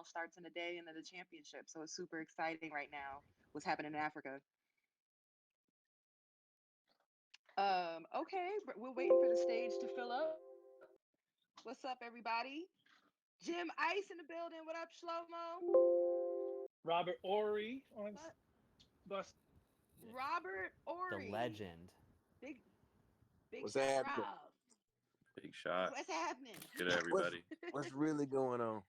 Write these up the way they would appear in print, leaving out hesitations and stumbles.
final starts in a day, and then the championship. So it's super exciting right now. What's happening in Africa? Okay, we're waiting for the stage to fill up. What's up, everybody? Jim Ice in the building. What up, Shlomo? Robert Horry on What? bus. Robert The Ori. legend. Big What's shot, happening? Rob. Big shot. What's happening? Good everybody. What's really going on?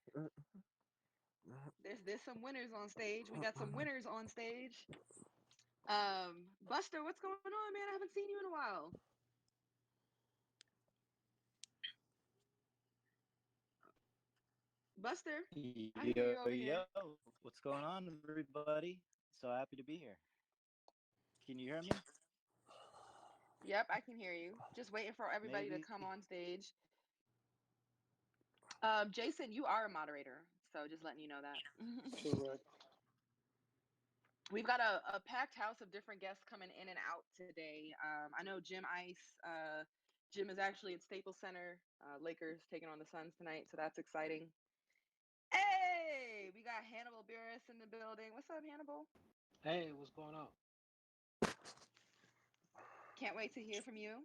There's some winners on stage. We got some winners on stage. Buster, what's going on, man? I haven't seen you in a while. Buster, I hear you over here. Yo, what's going on, everybody? So happy to be here. Can you hear me? Yep, I can hear you. Just waiting for everybody to come on stage. Jason, you are a moderator, so just letting you know that. Correct. We've got a packed house of different guests coming in and out today. I know Jim Ice. Jim is actually at Staples Center. Lakers taking on the Suns tonight, so that's exciting. Hey, we got Hannibal Buress in the building. What's up, Hannibal? Hey, what's going on? Can't wait to hear from you.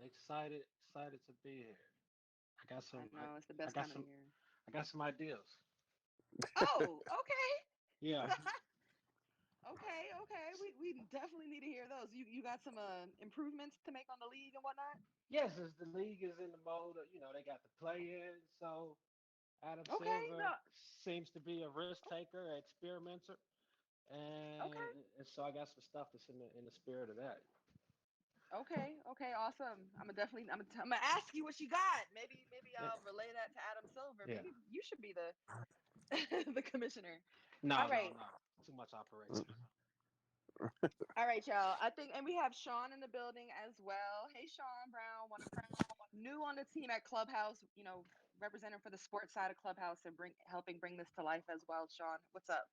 Excited to be here. I got some. I know it's the best time of the year. I got some ideas. Oh, okay. Yeah. Okay. We definitely need to hear those. You got some improvements to make on the league and whatnot? Yes, as the league is in the mode of, they got the play-in, so Adam Silver seems to be a risk taker, an experimenter, and so I got some stuff that's in the spirit of that. Okay, awesome. I'm gonna ask you what you got. Maybe I'll relay that to Adam Silver. Yeah. Maybe you should be the the commissioner. No, All right. no. Too much operation. All right, y'all. And we have Sean in the building as well. Hey, Sean Brown, new on the team at Clubhouse. Representing for the sports side of Clubhouse and helping bring this to life as well. Sean, what's up?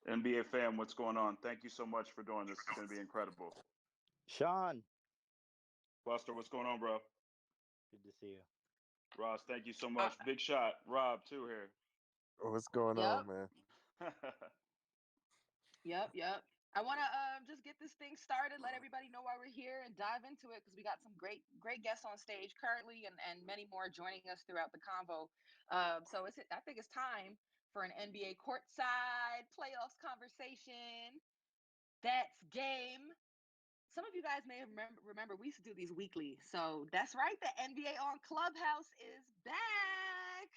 NBA fam, what's going on? Thank you so much for doing this. It's going to be incredible. Sean. Buster, what's going on, bro? Good to see you. Ross, thank you so much. Big shot. Rob, too, here. What's going on, man? Yep. I want to just get this thing started, let everybody know why we're here, and dive into it because we got some great guests on stage currently and many more joining us throughout the convo. So I think it's time for an NBA courtside playoffs conversation. That's game. Some of you guys may remember we used to do these weekly. So that's right. The NBA on Clubhouse is back.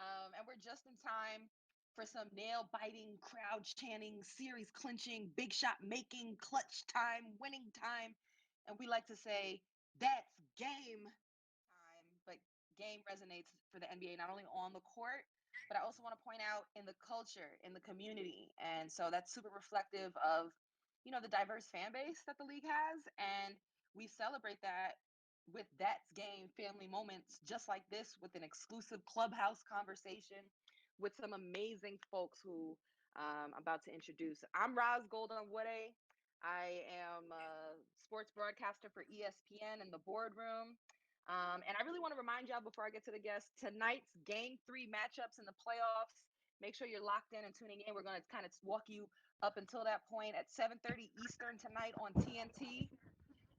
And we're just in time for some nail-biting, crowd-chanting, series-clinching, big shot-making, clutch time, winning time. And we like to say, that's game time. But game resonates for the NBA, not only on the court, but I also want to point out in the culture, in the community. And so that's super reflective of, the diverse fan base that the league has. And we celebrate that with That's Game family moments, just like this, with an exclusive Clubhouse conversation with some amazing folks who I'm about to introduce. I'm Roz Onwude. I am a sports broadcaster for ESPN in the boardroom. And I really want to remind y'all before I get to the guests, tonight's game 3 matchups in the playoffs. Make sure you're locked in and tuning in. We're going to kind of walk you up until that point at 7:30 Eastern tonight on TNT.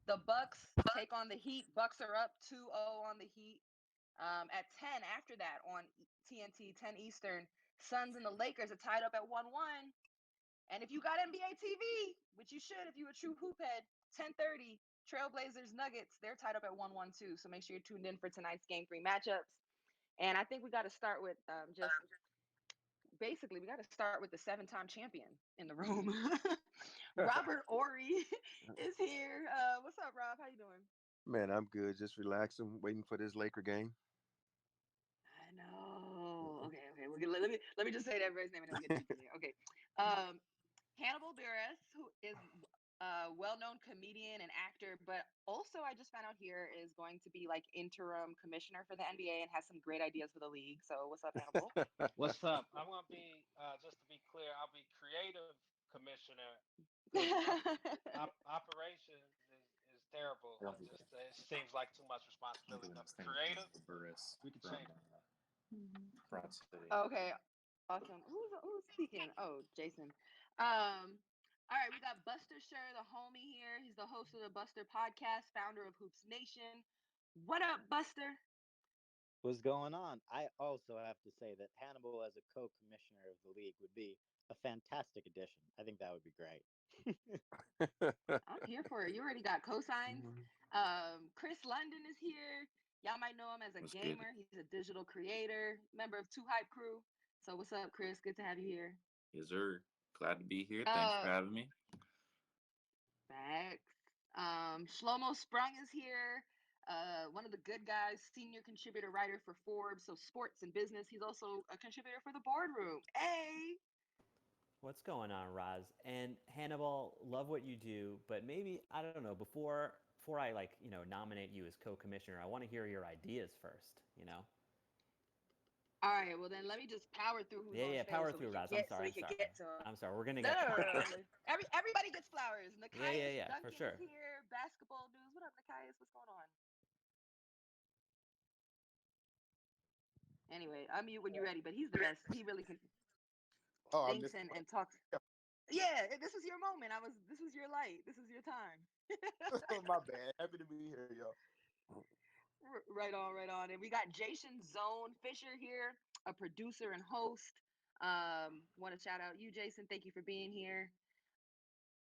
The Bucks take on the Heat. Bucks are up 2-0 on the Heat. At 10 after that on TNT, 10 Eastern, Suns and the Lakers are tied up at 1-1. And if you got NBA TV, which you should if you're a true hoop head, 10:30, Trailblazers Nuggets, they're tied up at 1-1 too. So make sure you're tuned in for tonight's game 3 matchups. And I think we got to start with basically, we got to start with the 7-time champion in the room. Robert Horry is here. What's up, Rob? How you doing? Man, I'm good. Just relaxing, waiting for this Laker game. I know. Okay. Let me just say everybody's name and then we get deeper. Okay. Hannibal Buress, who is a well-known comedian and actor, but also I just found out here is going to be like interim commissioner for the NBA and has some great ideas for the league. So what's up, Hannibal? What's up? I'm going to be, just to be clear, I'll be creative commissioner. Operations is terrible. It seems like too much responsibility. Creative, we can change. Broad City. Okay, awesome. Who's speaking? Oh, Jason. All right, we got Buster Sher, the homie here. He's the host of the Buster podcast, founder of Hoops Nation. What up, Buster? What's going on? I also have to say that Hannibal as a co-commissioner of the league would be a fantastic addition. I think that would be great. I'm here for it. You already got cosigns. Chris London is here. Y'all might know him as a What's good? gamer. He's a digital creator, member of Two Hype Crew. So what's up, Chris? Good to have you here. Yes, sir. Glad to be here. Thanks for having me. Facts. Shlomo Sprung is here. One of the good guys, senior contributor writer for Forbes, so sports and business. He's also a contributor for the Boardroom. Hey. What's going on, Roz? And Hannibal, love what you do, but maybe I don't know, before I nominate you as co-commissioner, I want to hear your ideas first, All right, well then let me just power through who's on stage. Power through, Roz. I'm sorry. I'm sorry. We're gonna get Everybody gets flowers. Nikias Duncan for sure. is here. Basketball news. What up, Nikias? What's going on? Anyway, unmute when you're ready, but he's the best. He really can thinks and talks. Yeah, this is your moment. This was your light. This is your time. My bad. Happy to be here, y'all. Right on, right on. And we got Jason Zone Fisher here, a producer and host. Want to shout out you, Jason. Thank you for being here.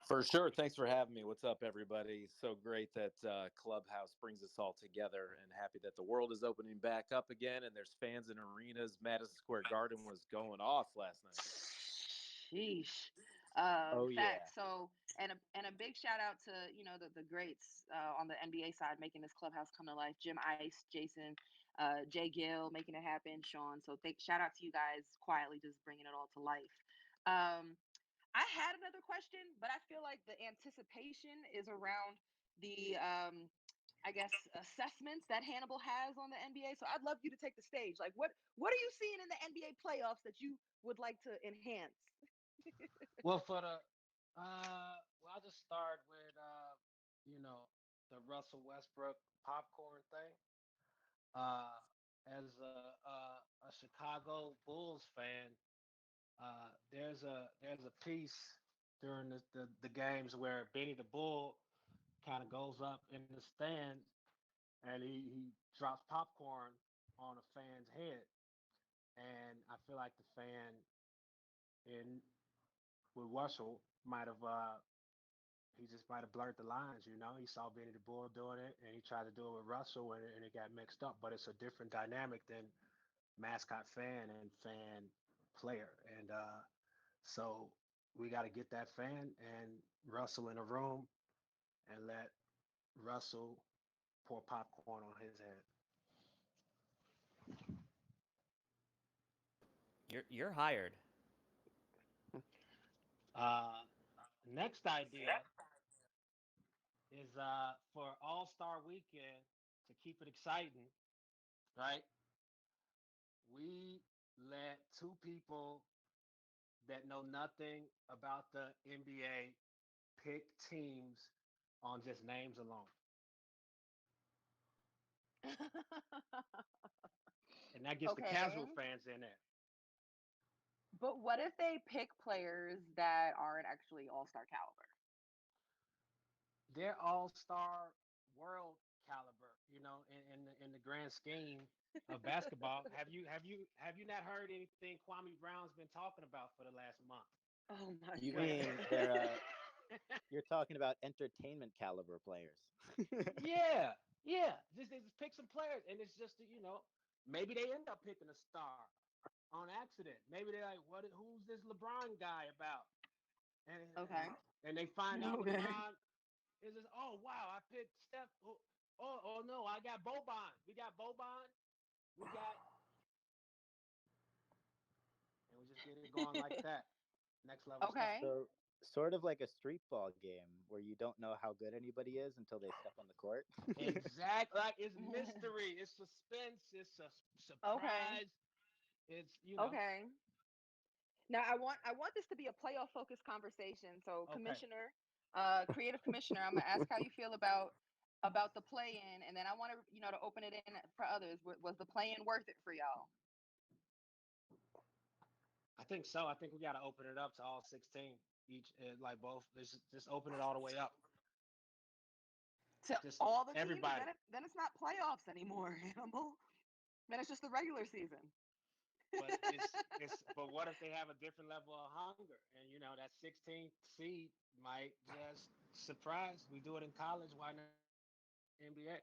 For sure. Thanks for having me. What's up, everybody? So great that Clubhouse brings us all together, and happy that the world is opening back up again and there's fans in arenas. Madison Square Garden was going off last night. Sheesh. Yeah. So, and a big shout out to the greats on the NBA side making this Clubhouse come to life. Jim Ice, Jason, Jay Gill making it happen, Sean. So shout out to you guys quietly just bringing it all to life. I had another question, but I feel like the anticipation is around the I guess assessments that Hannibal has on the NBA. So I'd love you to take the stage. Like what are you seeing in the NBA playoffs that you would like to enhance? Well, I'll just start with the Russell Westbrook popcorn thing. As a Chicago Bulls fan, there's a piece during the games where Benny the Bull kind of goes up in the stands and he drops popcorn on a fan's head, and I feel like the fan with Russell might have he just might have blurred the lines. He saw Benny the Bull doing it and he tried to do it with Russell, and it got mixed up. But it's a different dynamic than mascot fan and fan player, and so we got to get that fan and Russell in a room and let Russell pour popcorn on his head. You're hired. Next idea is for All-Star Weekend, to keep it exciting, right? We let two people that know nothing about the NBA pick teams on just names alone. And that gets the casual fans in there. But what if they pick players that aren't actually all-star caliber? They're all-star world caliber, in the grand scheme of basketball. Have you not heard anything Kwame Brown's been talking about for the last month? Oh my You God. mean you're talking about entertainment caliber players? Yeah. Just they just pick some players, and it's just maybe they end up picking a star on accident. Maybe they're like, who's this LeBron guy about? And they find out LeBron is just, oh wow, I picked Steph. Oh no, I got Boban. We got Boban. And we just get it going like that. Next level stuff. So sort of like a street ball game where you don't know how good anybody is until they step on the court. Exactly. Like it's mystery. It's suspense. It's a surprise. It's Okay. Now I want this to be a playoff focused conversation. So commissioner, creative commissioner, I'm gonna ask how you feel about the play-in, and then I want to to open it in for others. Was the play-in worth it for y'all? think so. I think we got to open it up to all 16 each, like both. Just open it all the way up. To Just all the teams, everybody. then it's not playoffs anymore, Hannibal. Then it's just the regular season. But but what if they have a different level of hunger, and that 16th seed might just surprise. We do it in college, why not NBA?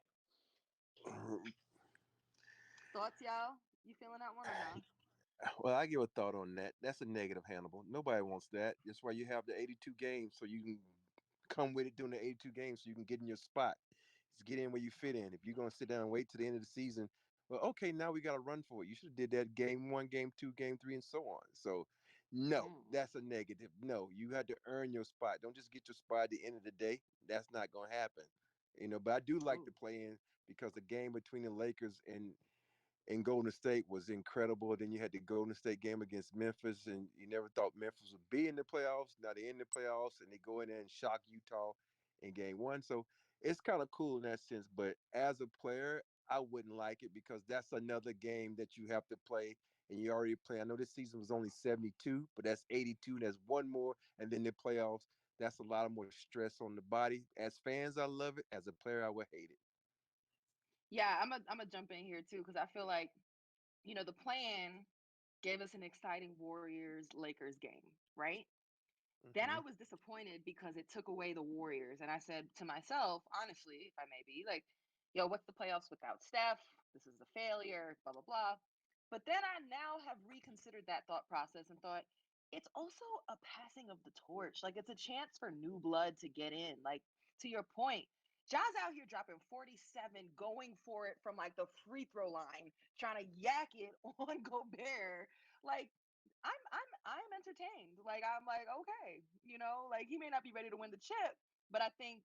Thoughts, y'all? You feeling that one or no? Well, I give a thought on that. That's a negative, Hannibal. Nobody wants that. That's why you have the 82 games, so you can come with it during the 82 games, so you can get in your spot. Just get in where you fit in. If you're gonna sit down and wait to the end of the season, well, okay, now we got to run for it. You should have did that game one, game two, game three, and so on. So, no, Mm. that's a negative. No, you had to earn your spot. Don't just get your spot at the end of the day. That's not gonna happen. But I do like Ooh. the play in because the game between the Lakers and Golden State was incredible. Then you had the Golden State game against Memphis, and you never thought Memphis would be in the playoffs. Now they're in the playoffs, and they go in there and shock Utah in game one. So it's kind of cool in that sense. But as a player, I wouldn't like it because that's another game that you have to play, and you already play. I know this season was only 72, but that's 82. That's one more, and then the playoffs. That's a lot of more stress on the body. As fans, I love it. As a player, I would hate it. Yeah, I'm a jump in here too because I feel like the plan gave us an exciting Warriors Lakers game, right? Then Hmm. I was disappointed because it took away the Warriors, and I said to myself, honestly, if I may be, like, yo, what's the playoffs without Steph? This is a failure, blah blah blah. But then I now have reconsidered that thought process and thought it's also a passing of the torch. Like it's a chance for new blood to get in. Like to your point, Ja's out here dropping 47, going for it from like the free throw line, trying to yak it on Gobert. Like I'm entertained. Like I'm like, okay, like he may not be ready to win the chip, but I think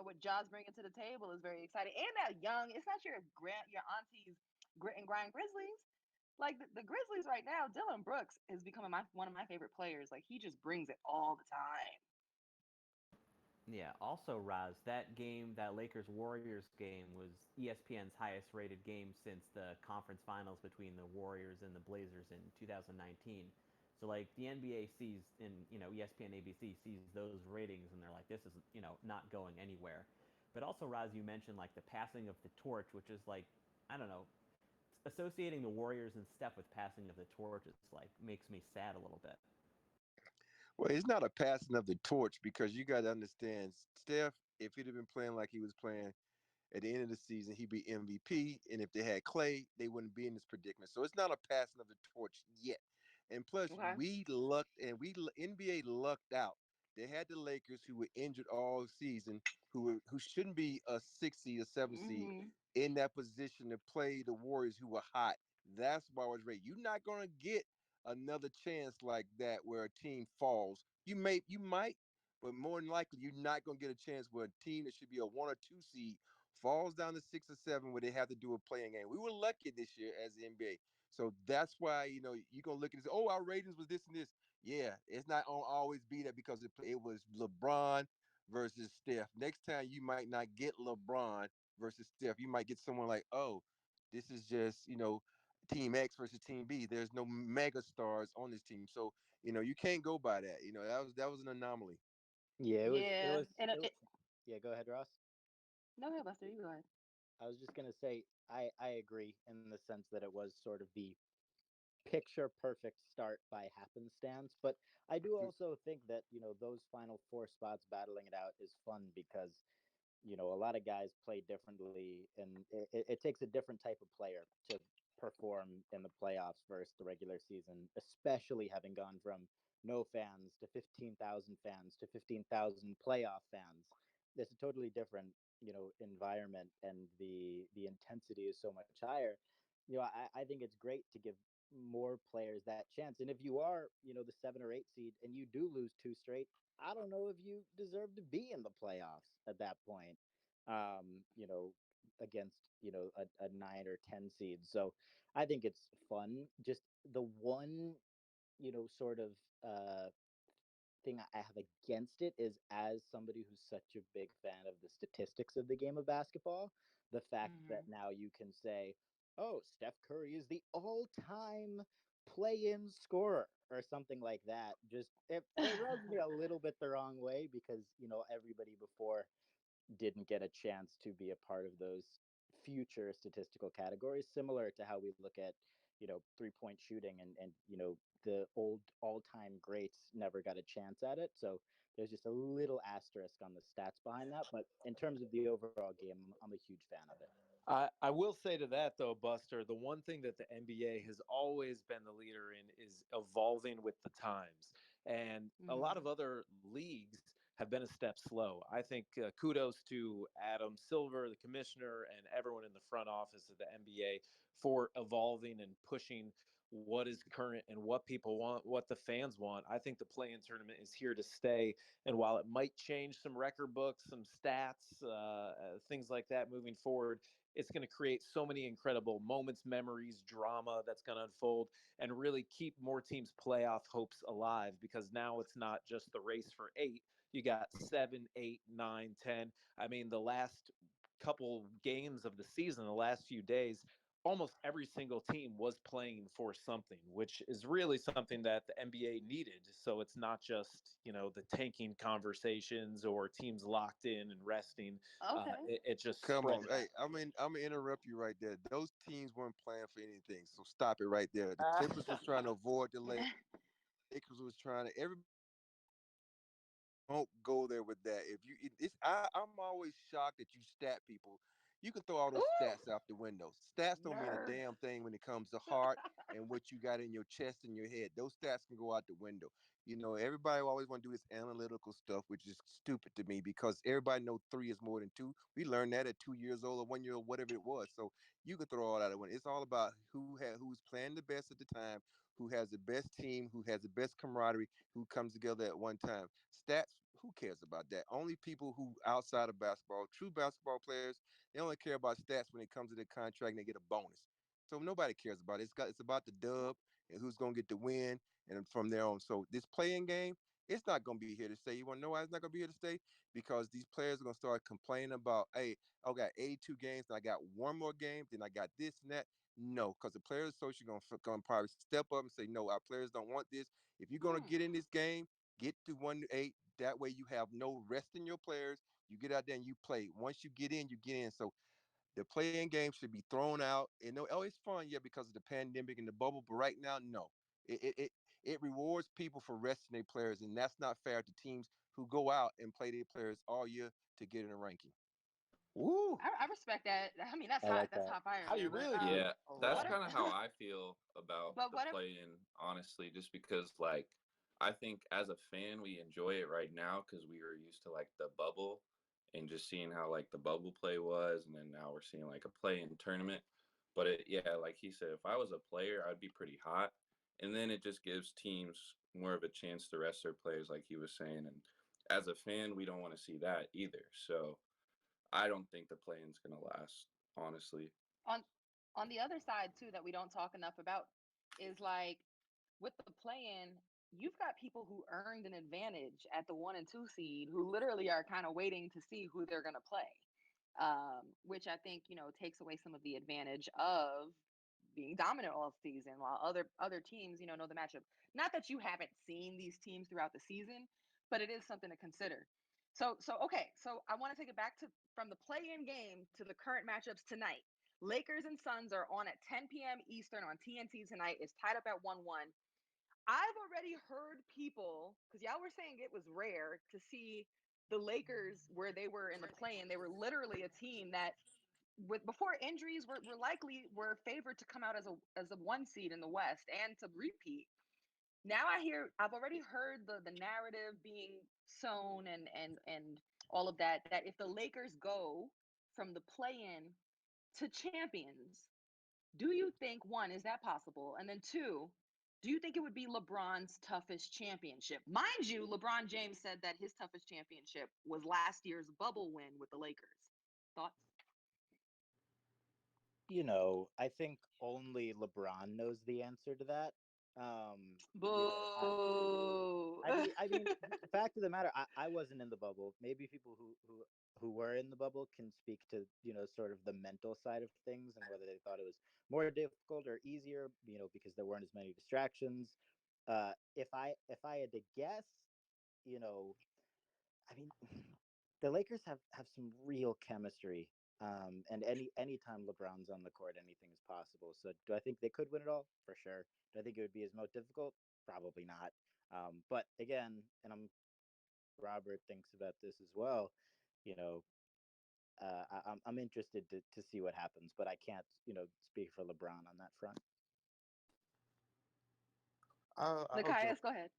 what Ja's bringing to the table is very exciting. And that young, it's not your auntie's grit and grind Grizzlies. Like the Grizzlies right now, Dylan Brooks is becoming one of my favorite players. Like he just brings it all the time. Yeah. Also, Raz, that game, that Lakers Warriors game, was ESPN's highest rated game since the conference finals between the Warriors and the Blazers in 2019. So like the NBA sees in ESPN ABC sees those ratings and they're like, this is not going anywhere. But also, Raz, you mentioned like the passing of the torch, which is like, I don't know, associating the Warriors and Steph with passing of the torch is like makes me sad a little bit. Well, it's not a passing of the torch because you got to understand, Steph, if he'd have been playing like he was playing at the end of the season, he'd be MVP. And if they had Clay, they wouldn't be in this predicament. So it's not a passing of the torch yet. And plus, Okay. we lucked and NBA lucked out. They had the Lakers who were injured all season, who shouldn't be a 6 seed or 7 seed Hmm. in that position to play the Warriors who were hot. That's why I was ready. You're not gonna get another chance like that where a team falls. You might, but more than likely you're not gonna get a chance where a team that should be a 1 or 2 seed falls down to 6 or 7 where they have to do a playing game. We were lucky this year as the NBA. So that's why, you're going to look at this, oh, our ratings was this and this. Yeah, it's not going to always be that because it was LeBron versus Steph. Next time you might not get LeBron versus Steph. You might get someone like, oh, this is just, Team X versus Team B. There's no mega stars on this team. So, you can't go by that. That was an anomaly. Yeah, Yeah, and it was. Yeah, go ahead, Ross. no, ahead, Buster, you go ahead. I was just gonna say I agree in the sense that it was sort of the picture perfect start by happenstance. But I do also think that those final four spots battling it out is fun because a lot of guys play differently, and it takes a different type of player to perform in the playoffs versus the regular season, especially having gone from no fans to 15,000 fans to 15,000 playoff fans. It's a totally different, environment, and the intensity is so much higher. I think it's great to give more players that chance. And if you are, the 7 or 8 seed and you do lose two straight, I don't know if you deserve to be in the playoffs at that point. Um, you know, against a 9 or 10 seed. So I think it's fun. Just the one sort of thing I have against it is, as somebody who's such a big fan of the statistics of the game of basketball, the fact that Hmm. now you can say, oh, Steph Curry is the all-time play-in scorer or something like that. Just it rubs me a little bit the wrong way because everybody before didn't get a chance to be a part of those future statistical categories, similar to how we look at 3-point shooting and the old all-time greats never got a chance at it. So there's just a little asterisk on the stats behind that, but in terms of the overall game, I'm a huge fan of it. I will say to that though, Buster, the one thing that the NBA has always been the leader in is evolving with the times. And a lot of other leagues have been a step slow. I think kudos to Adam Silver, the commissioner, and everyone in the front office of the NBA for evolving and pushing what is current and what people want, what the fans want. I think the play-in tournament is here to stay. And while it might change some record books, some stats, things like that moving forward, it's going to create so many incredible moments, memories, drama that's going to unfold and really keep more teams' playoff hopes alive, because now it's not just the race for 8. You got 7, 8, 9, 10. I mean, the last couple games of the season, the last few days, almost every single team was playing for something, which is really something that the NBA needed. So it's not just, the tanking conversations or teams locked in and resting. It just Come spread on. it Hey, I'm gonna interrupt you right there. Those teams weren't playing for anything. So stop it right there. The out. Clippers was trying to avoid the Lakers was trying to everybody don't go there with that. If you, I'm always shocked that you stat people. You can throw all those stats out the window. Stats don't mean a Nerd. damn thing when it comes to heart and what you got in your chest and your head. Those stats can go out the window. Everybody always want to do this analytical stuff, which is stupid to me because everybody know 3 is more than 2. We learned that at 2 years old or 1 year old, whatever it was. So you can throw all that out the window. It's all about who's playing the best at the time, who has the best team, who has the best camaraderie, who comes together at one time. Stats, who cares about that? Only people who outside of basketball, true basketball players, they only care about stats when it comes to the contract and they get a bonus. So nobody cares about it. It's about the dub and who's gonna get the win, and from there on. So this playing game, it's not gonna be here to stay. You wanna know why it's not gonna be here to stay? Because these players are gonna start complaining about, hey, I got 82 games, and I got one more game, then I got this and that. No, because the players association gonna probably step up and say, no, our players don't want this. If you're gonna get in this game, get to 1-8. That way you have no rest in your players. You get out there and you play. Once you get in, you get in. So the playing game should be thrown out. And it's fun, yeah, because of the pandemic and the bubble. But right now, no. It rewards people for resting their players, and that's not fair to teams who go out and play their players all year to get in a ranking. Woo! I respect that. I mean, that's I hot. like That's that. hot fire How you there. But really feel? Yeah, All that's what right. if? kind of how I feel about But the what if? play-in, honestly, just because like I think as a fan we enjoy it right now because we were used to like the bubble and just seeing how like the bubble play was, and then now we're seeing like a play-in tournament. But yeah, like he said, if I was a player, I'd be pretty hot, and then it just gives teams more of a chance to rest their players, like he was saying. And as a fan, we don't want to see that either. So I don't think the play-in's gonna last, honestly. on on the other side too that we don't talk enough about is like with the play-in, you've got people who earned an advantage at the 1 and 2 seed who literally are kind of waiting to see who they're going to play, which I think takes away some of the advantage of being dominant all season while other teams know the matchup. Not that you haven't seen these teams throughout the season, but it is something to consider. So okay, so I want to take it back to from the play-in game to the current matchups tonight. Lakers and Suns are on at 10 p.m. Eastern on TNT tonight. It's tied up at 1-1. I've already heard people, because y'all were saying it was rare to see the Lakers where they were in the play-in. They were literally a team that, with before injuries, were favored to come out as a 1 seed in the West and to repeat. Now I've already heard the narrative being sown and all of that, that if the Lakers go from the play-in to champions, do you think, one, is that possible? And then two, do you think it would be LeBron's toughest championship? Mind you, LeBron James said that his toughest championship was last year's bubble win with the Lakers. Thoughts? I think only LeBron knows the answer to that. Um, you know, Boo. I I mean, fact of the matter, I wasn't in the bubble. Maybe people who were in the bubble can speak to, sort of the mental side of things and whether they thought it was more difficult or easier, because there weren't as many distractions. If I had to guess, I mean, the Lakers have some real chemistry. And anytime LeBron's on the court, anything is possible. So do I think they could win it all? For sure. Do I think it would be as most difficult? Probably not. But again, and Robert thinks about this as well. You know, I'm interested to see what happens, but I can't speak for LeBron on that front. I'll jump. Nikias, go ahead.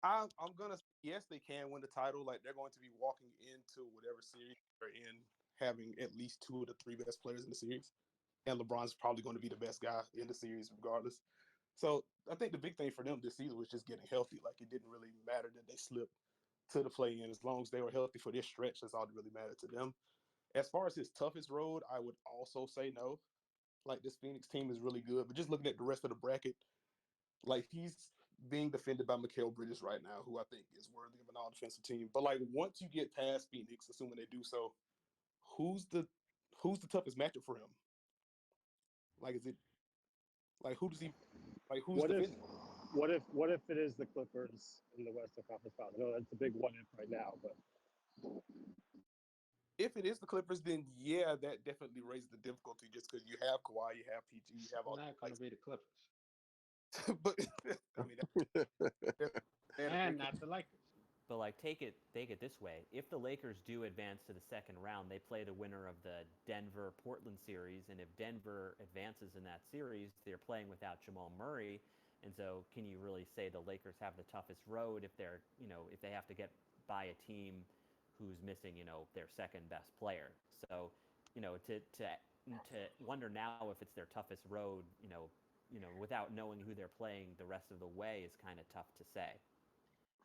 I'm gonna say yes, they can win the title. Like they're going to be walking into whatever series they're in, having at least two of the three best players in the series, and LeBron's probably going to be the best guy in the series regardless. So I think the big thing for them this season was just getting healthy. Like it didn't really matter that they slipped to the play-in as long as they were healthy for this stretch. That's all that really mattered to them. As far as his toughest road, I would also say no. Like this Phoenix team is really good, but just looking at the rest of the bracket, like he's being defended by Mikal Bridges right now, who I think is worthy of an all-defensive team. But like once you get past Phoenix, assuming they do so, who's the who's the toughest matchup for him? Like is it like who does he like who's What if defending? what if it is the Clippers in the Western Conference Finals? I know that's a big what if right now, but If it is the Clippers, then yeah, that definitely raises the difficulty just because you have Kawhi, you have PG, you have all Not going to be the Clippers. but I mean, And not the Lakers. But like take it this way. If the Lakers do advance to the second round, they play the winner of the Denver Portland series, and if Denver advances in that series, they're playing without Jamal Murray. And so can you really say the Lakers have the toughest road if they're, if they have to get by a team who's missing, their second best player. So, to wonder now if it's their toughest road, without knowing who they're playing the rest of the way is kind of tough to say.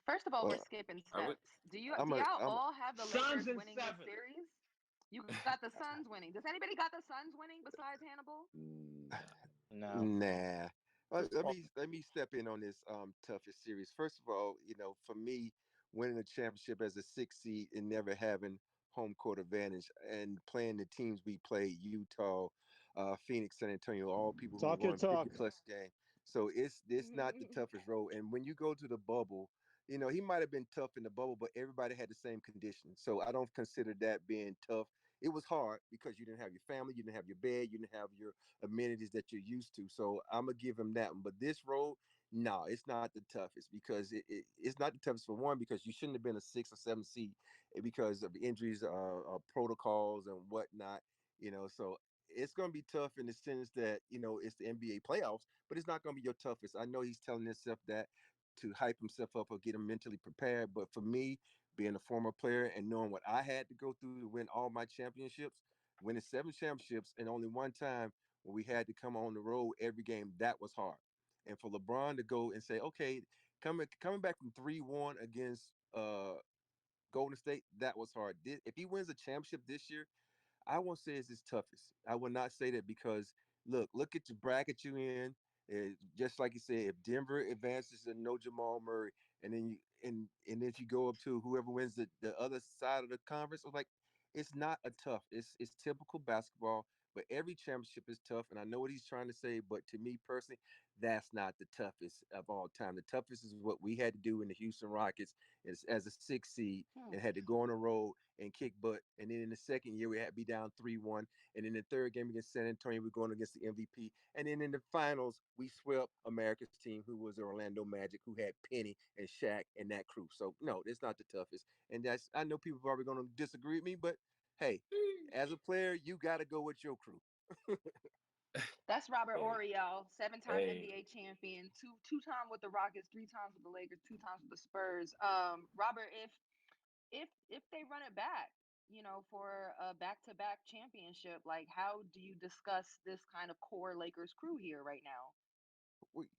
First of all, Well, we're skipping I would. steps. Do y'all I'm all have the Suns Lakers in winning this 7. series? You got the Suns winning. Does anybody got the Suns winning besides Hannibal? No. Nah. Let me step in on this toughest series. First of all, for me, winning a championship as a six seed and never having home court advantage and playing the teams we played, Utah, Phoenix, San Antonio, all people who talk your won 50 talk. plus games. So it's not the toughest road. And when you go to the bubble, he might have been tough in the bubble, but everybody had the same conditions. So I don't consider that being tough. It was hard because you didn't have your family, you didn't have your bed, you didn't have your amenities that you're used to. So I'm gonna give him that one. But this road, no, it's not the toughest because it's not the toughest for one because you shouldn't have been a 6 or 7 seed because of injuries, protocols and whatnot. So it's gonna be tough in the sense that it's the NBA playoffs, but it's not gonna be your toughest. I know he's telling himself that to hype himself up or get him mentally prepared, but for me, being a former player and knowing what I had to go through to win all my championships, winning 7 championships and only one time when we had to come on the road every game, that was hard. And for LeBron to go and say, okay, coming back from 3-1 against Golden State, that was hard. If he wins a championship this year, I won't say it's his toughest. I will not say that because look at the bracket you in. Just like you said, if Denver advances and no Jamal Murray, and then then you go up to whoever wins the other side of the conference, it's not a tough. It's typical basketball, but every championship is tough. And I know what he's trying to say, but to me personally, that's not the toughest of all time. The toughest is what we had to do in the Houston Rockets as a six seed and had to go on the road and kick butt. And then in the second year, we had to be down 3-1. And in the third game against San Antonio, we're going against the MVP. And then in the finals, we swept America's team, who was the Orlando Magic, who had Penny and Shaq and that crew. So, no, it's not the toughest. And I know people are probably going to disagree with me, but hey, as a player, you got to go with your crew. That's Robert Hey, Horry, y'all. 7-time hey, NBA champion, two-time with the Rockets, 3 times with the Lakers, 2 times with the Spurs. Robert, if they run it back, for a back-to-back championship, like how do you discuss this kind of core Lakers crew here right now?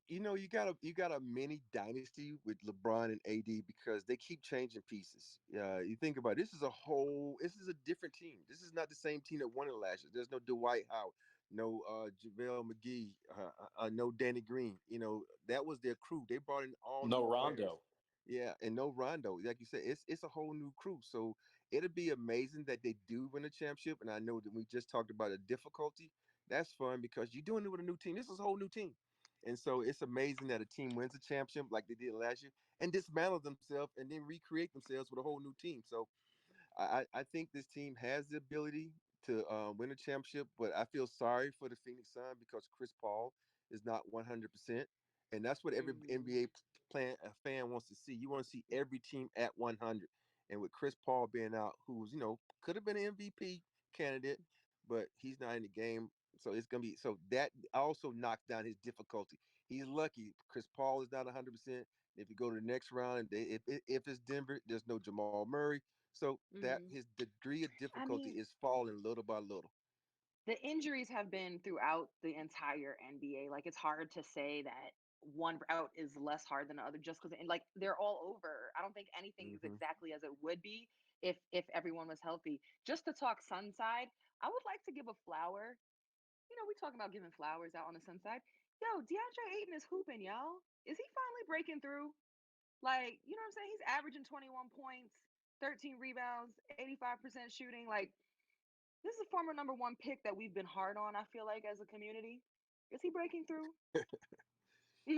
You got a mini dynasty with LeBron and AD because they keep changing pieces. You think about it, this is a different team. This is not the same team that won it last year. There's no Dwight Howard, no JaVale McGee, no Danny Green. That was their crew. They brought in all No new players. Rondo. Yeah, and no Rondo. Like you said, it's a whole new crew. So it'll be amazing that they do win a championship. And I know that we just talked about the difficulty. That's fun because you're doing it with a new team. This is a whole new team. And so it's amazing that a team wins a championship like they did last year and dismantle themselves and then recreate themselves with a whole new team. So I think this team has the ability to win a championship, but I feel sorry for the Phoenix Sun because Chris Paul is not 100%, and that's what every Mm. NBA fan wants to see. You want to see every team at 100, and with Chris Paul being out, who's could have been an MVP candidate, but he's not in the game, so it's gonna be so that also knocks down his difficulty. He's lucky Chris Paul is not 100%. If you go to the next round, and if it's Denver, there's no Jamal Murray. So that Hmm. his degree of I difficulty mean, is falling little by little. the injuries have been throughout the entire NBA. Like it's hard to say that one route is less hard than the other just because like they're all over. I don't think anything is Hmm. exactly as it would be if everyone was healthy. Just to talk Sunside, I would like to give a flower. We talking about giving flowers out on the Sunside. Yo, DeAndre Ayton is hooping, y'all. Is he finally breaking through? Like, you know what I'm saying? He's averaging 21 points, 13 rebounds, 85% shooting. Like, this is a former number one pick that we've been hard on, I feel like, as a community. Is he breaking through? You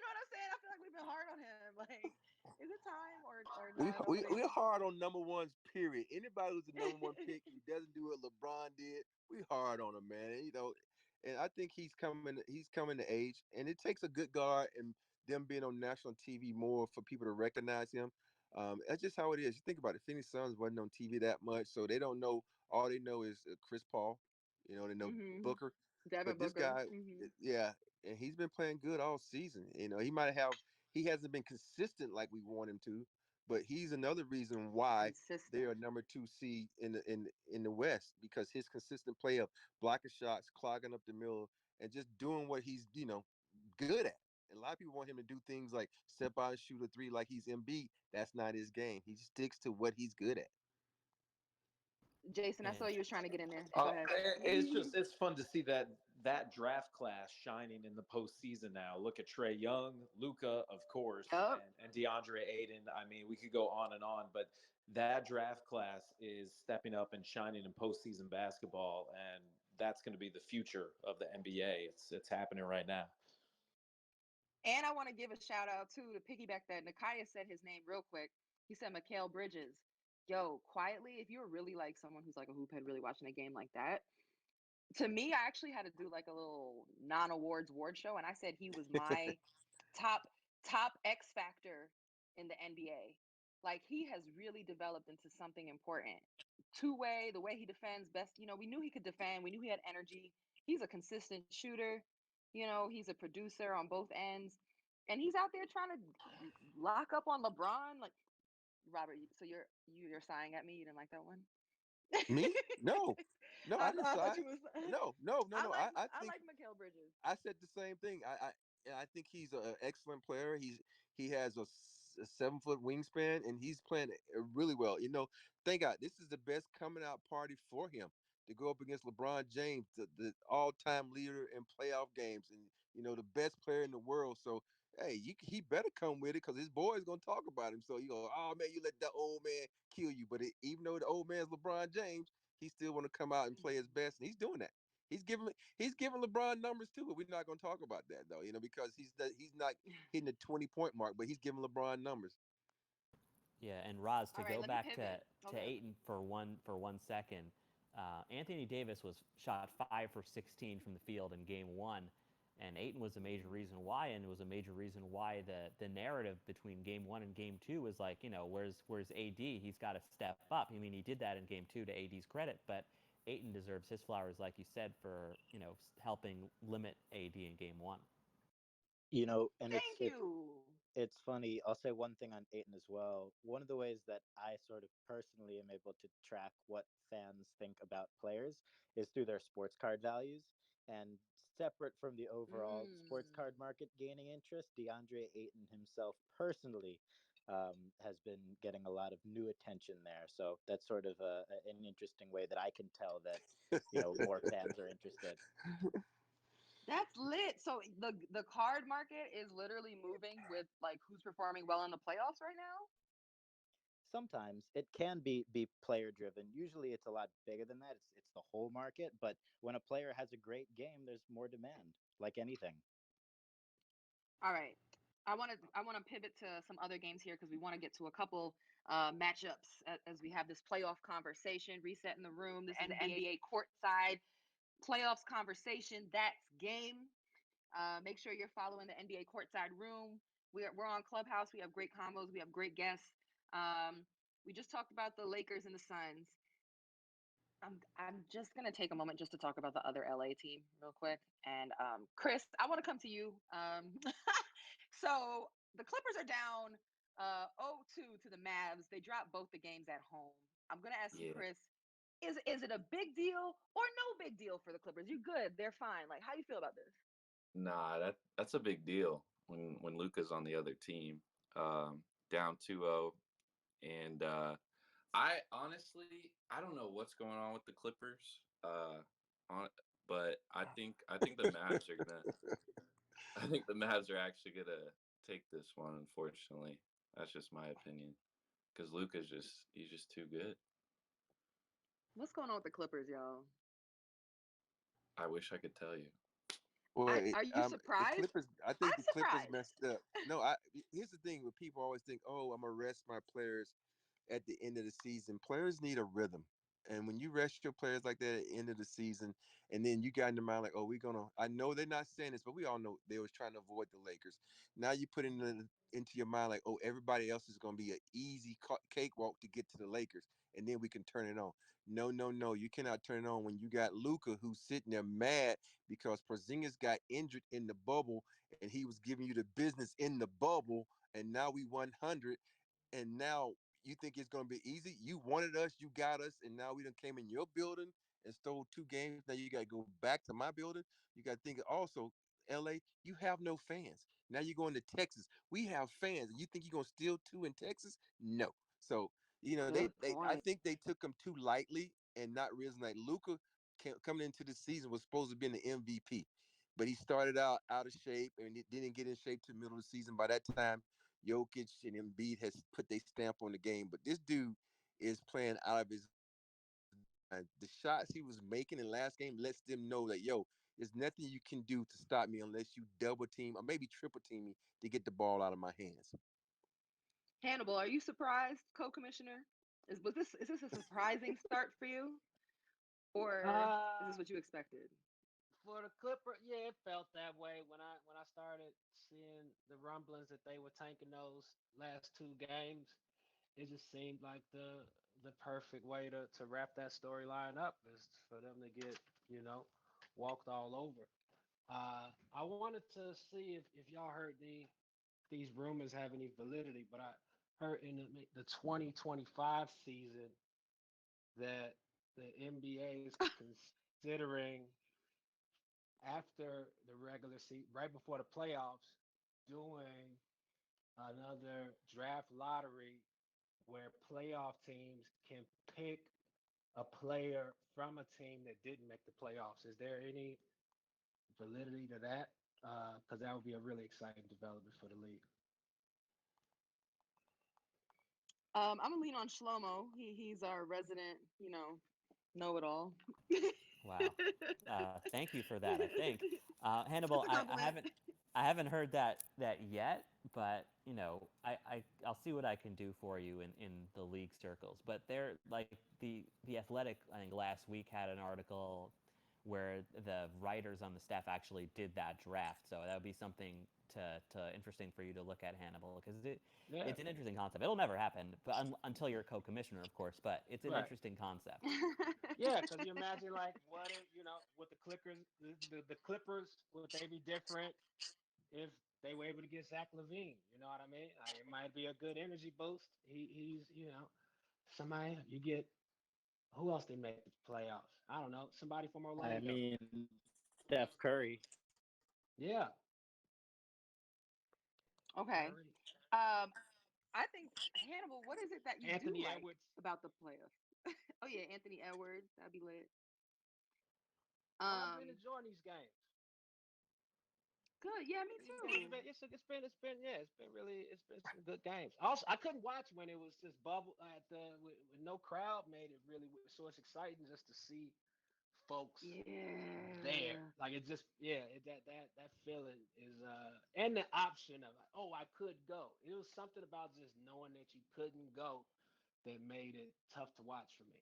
know what I'm saying? I feel like we've been hard on him. Like, is it time or We no? I don't we think. we're hard on number ones. Period. Anybody who's the number one pick who doesn't do what LeBron did, we hard on him, man. And I think he's coming. He's coming to age, and it takes a good guard and them being on national TV more for people to recognize him. That's just how it is. You think about it. Phoenix Suns wasn't on TV that much, so they don't know. All they know is Chris Paul. They know Hmm. Booker, Devin but this Booker. guy, Hmm. yeah, and he's been playing good all season. He hasn't been consistent like we want him to, but he's another reason why they Consistent. are number two seed in the West because his consistent play of blocking shots, clogging up the middle, and just doing what he's good at. And a lot of people want him to do things like step out and shoot a three like he's Embiid. That's not his game. He sticks to what he's good at. Jason, I saw And you was trying to get in there. Go Uh, ahead. it's fun to see that draft class shining in the postseason now. Look at Trey Young, Luca, of course, Yup. and DeAndre Ayton. I mean, we could go on and on, but that draft class is stepping up and shining in postseason basketball, and that's going to be the future of the NBA. It's happening right now. And I want to give a shout out too to piggyback that Nakaya said his name real quick. He said Mikal Bridges. Yo, quietly, if you're really like someone who's like a hoop head, really watching a game like that, to me, I actually had to do like a little non-awards award show, and I said he was my top top X factor in the NBA. Like he has really developed into something important. Two-way, the way he defends, best. We knew he could defend. We knew he had energy. He's a consistent shooter. He's a producer on both ends, and he's out there trying to lock up on LeBron. Like Robert, so you're sighing at me. You didn't like that one? Me? No, no, I didn't I thought side. you was. No, no, no, I no. like I I think like Mikal Bridges. I said the same thing. I think he's an excellent player. He has a 7 foot wingspan, and he's playing really well. Thank God this is the best coming out party for him to go up against LeBron James, the all time leader in playoff games, and the best player in the world. So hey, he better come with it because his boy's gonna talk about him. So you go, oh man, you let that old man kill you. But even though the old man's LeBron James, he still want to come out and play his best, and he's doing that. He's giving LeBron numbers too, but we're not going to talk about that though, because he's not hitting the 20-point mark, but he's giving LeBron numbers. yeah, and Roz, to All right, go let me back pivot. to Okay. Ayton for 1 second, Anthony Davis was shot 5 for 16 from the field in Game 1, and Ayton was a major reason why, and it was a major reason why the narrative between Game 1 and Game 2 was like, where's AD? He's got to step up. I mean, he did that in Game 2 to AD's credit, but Ayton deserves his flowers, like you said, for helping limit AD in Game 1. And Thank you. it's funny. I'll say one thing on Aiton as well. One of the ways that I sort of personally am able to track what fans think about players is through their sports card values. And separate from the overall sports Mm. card market gaining interest, DeAndre Ayton himself personally has been getting a lot of new attention there. So that's sort of an interesting way that I can tell that, more fans are interested. That's lit. So the card market is literally moving with with like who's performing well in the playoffs right now? Sometimes it can be player driven. Usually it's a lot bigger than that. It's the whole market, but when a player has a great game, there's more demand, like anything. All right. I want to pivot to some other games here because we want to get to a couple matchups as we have this playoff conversation. Reset in the room. This is the NBA courtside playoffs conversation. That's game. Make sure you're following the NBA courtside room. We're on Clubhouse. We have great combos. We have great guests. We just talked about the Lakers and the Suns. I'm just gonna take a moment just to talk about the other LA team real quick. And Chris, I want to come to you. So the Clippers are down 0-2 to the Mavs. They dropped both the games at home. I'm gonna ask you, Yeah. Chris, is it a big deal or no big deal for the Clippers? You good? They're fine. Like, how you feel about this? Nah, that's a big deal when Luka's on the other team, down 2-0, and I honestly I don't know what's going on with the Clippers, on, but I think the Mavs are gonna I think the Mavs are actually gonna take this one. Unfortunately, that's just my opinion because Luka's he's just too good. What's going on with the Clippers, y'all? I wish I could tell you. Well, Are you the surprised? Clippers. I I'm think the Clippers surprised. messed up. No, here's the thing: where people always think, "Oh, I'm gonna rest my players at the end of the season." Players need a rhythm, and when you rest your players like that at the end of the season, and then you got in your mind like, "Oh, we're gonna." I know they're not saying this, but we all know they was trying to avoid the Lakers. Now you put into your mind like, "Oh, everybody else is gonna be an easy cakewalk to get to the Lakers, and then we can turn it on." No, no, no. You cannot turn it on when you got Luka who's sitting there mad because Porzingis got injured in the bubble and he was giving you the business in the bubble, and now we 100, and now you think it's going to be easy? You wanted us, you got us, and now we done came in your building and stole 2 games. Now you got to go back to my building. You got to think also, LA, you have no fans. Now you're going to Texas. We have fans. And you think you're going to steal 2 in Texas? No. So, Good I point. think they took them too lightly and not realizing like Luca coming into the season was supposed to be the MVP, but he started out of shape and it didn't get in shape to the middle of the season. By that time, Jokic and Embiid has put their stamp on the game. But this dude is playing out of his mind. The shots he was making in last game lets them know that there's nothing you can do to stop me unless you double team or maybe triple team me to get the ball out of my hands. Hannibal, are you surprised, co-commissioner? Is this a surprising start for you, or is this Uh, what you expected? for the Clipper, yeah, it felt that way when I started seeing the rumblings that they were tanking those last 2 games. It just seemed like the perfect way to wrap that storyline up is for them to get walked all over. I wanted to see if y'all heard these rumors have any validity, but I heard in the 2025 season that the NBA is considering after the regular season, right before the playoffs, doing another draft lottery where playoff teams can pick a player from a team that didn't make the playoffs. Is there any validity to that? Because that would be a really exciting development for the league. I'm gonna lean on Shlomo. He's our resident, know it all. Wow. Thank you for that. I think That's Hannibal. a I compliment. haven't heard that yet, but I'll see what I can do for you in the league circles. But they're like the Athletic. I think last week had an article where the writers on the staff actually did that draft. So that would be something to interesting for you to look at, Hannibal, because Yeah, it's an interesting concept. It'll never happen, but until you're a co-commissioner, of course. But it's an right. interesting concept. Yeah, because you imagine like what if with the Clippers, the Clippers would they be different if they were able to get Zach Levine? You know what I mean? Like, it might be a good energy boost. He's somebody you get. Who else they make the playoffs? I don't know. Somebody from I Orlando. mean, Steph Curry. Yeah, Okay. Curry, Um, I think Hannibal. What is it that you do Anthony like Edwards. about the playoffs? Oh yeah, Anthony Edwards. That'd be lit. I've been Um, enjoying these games. good. Yeah, me too. It's been some good games. Also, I couldn't watch when it was just bubble at the with no crowd made it really so it's exciting just to see folks there. Yeah. Like it just that feeling is and the option of like, oh, I could go. It was something about just knowing that you couldn't go that made it tough to watch for me.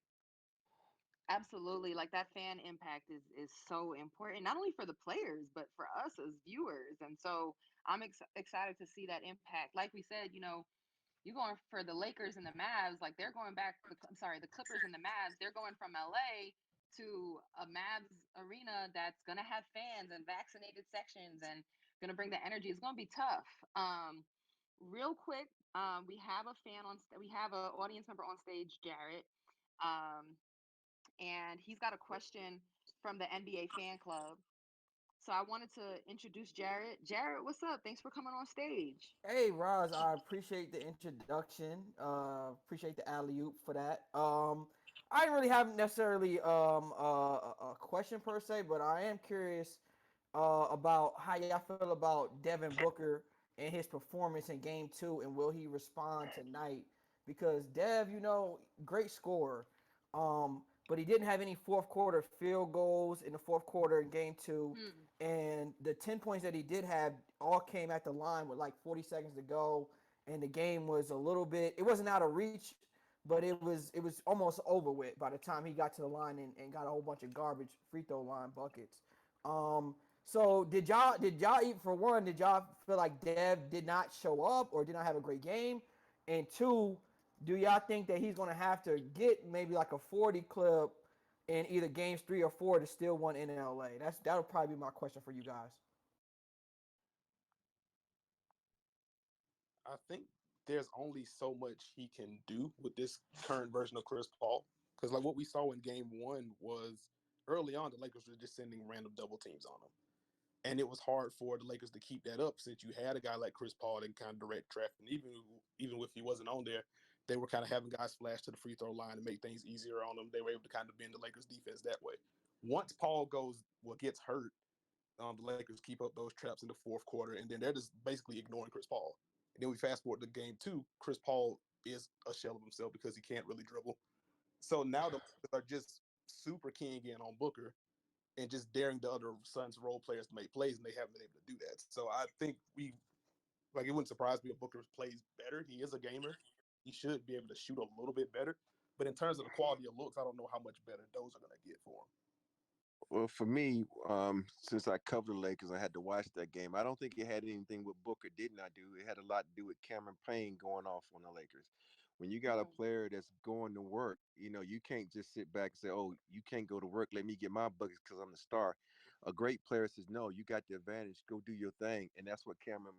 Absolutely. Like that fan impact is so important, not only for the players, but for us as viewers. And so I'm excited to see that impact. Like we said, you're going for the Lakers and the Mavs, like they're going back. I'm sorry, the Clippers and the Mavs, they're going from LA to a Mavs arena that's gonna have fans and vaccinated sections and gonna bring the energy. It's gonna be tough. Real quick, we have a we have an audience member on stage, Jarrett, and he's got a question from the NBA fan club. So I wanted to introduce Jarrett. Jarrett, what's up? Thanks for coming on stage. Hey, Roz, I appreciate the introduction. Appreciate the alley oop for that. I didn't really have necessarily a question per se, but I am curious about how y'all feel about Devin Booker and his performance in Game Two, and will he respond tonight? Because Dev, great scorer, but he didn't have any fourth quarter field goals in the fourth quarter in Game Two, Hmm. and the 10 points that he did have all came at the line with like 40 seconds to go, and the game was a little bit. It wasn't out of reach, but it was almost over with by the time he got to the line and got a whole bunch of garbage free throw line buckets. So did y'all eat for one? Did y'all feel like Dev did not show up or did not have a great game? And two, do y'all think that he's gonna have to get maybe like a 40 clip in either games 3 or 4 to still win in LA? That'll probably be my question for you guys. I think there's only so much he can do with this current version of Chris Paul. Because like what we saw in game one was early on, the Lakers were just sending random double teams on him. And it was hard for the Lakers to keep that up since you had a guy like Chris Paul that kind of direct traffic. And even if he wasn't on there, they were kind of having guys flash to the free throw line and make things easier on them. They were able to kind of bend the Lakers defense that way. Once Paul gets hurt, the Lakers keep up those traps in the fourth quarter, and then they're just basically ignoring Chris Paul. And then we fast forward to game two. Chris Paul is a shell of himself because he can't really dribble. So now the Lakers are just super keying in on Booker and just daring the other Suns role players to make plays, and they haven't been able to do that. So I think it wouldn't surprise me if Booker plays better. He is a gamer. He should be able to shoot a little bit better. But in terms of the quality of looks, I don't know how much better those are going to get for him. Well, for me, since I covered the Lakers, I had to watch that game. I don't think it had anything with Booker did not do. It had a lot to do with Cameron Payne going off on the Lakers. When you got a Hmm. player that's going to work, you can't just sit back and say, "Oh, you can't go to work. Let me get my buckets because I'm the star." A great player says, "No, you got the advantage. Go do your thing." And that's what Cameron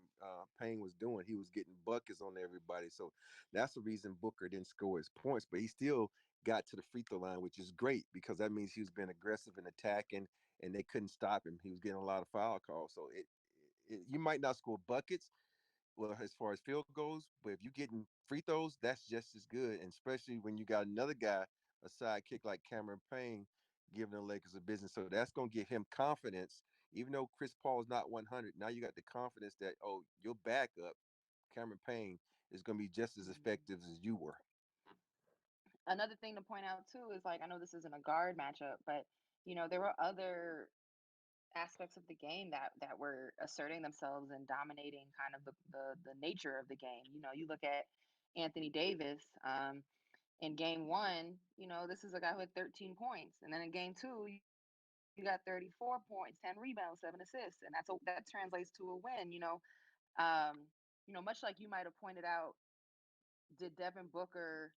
Payne was doing. He was getting buckets on everybody. So that's the reason Booker didn't score his points, but he still got to the free throw line, which is great because that means he was being aggressive and attacking, and they couldn't stop him. He was getting a lot of foul calls. So you might not score buckets, well, as far as field goes, but if you're getting free throws, that's just as good. And especially when you got another guy, a sidekick like Cameron Payne, giving the Lakers a business. So that's going to give him confidence. Even though Chris Paul is not 100, now you got the confidence that, oh, your backup, Cameron Payne, is going to be just as effective as you were. Another thing to point out too is, like, I know this isn't a guard matchup, but there were other aspects of the game that were asserting themselves and dominating kind of the nature of the game. You look at Anthony Davis, in game one. This is a guy who had 13 points, and then in game two, you got 34 points, 10 rebounds, 7 assists, and that translates to a win. Much like you might have pointed out, did Devin Booker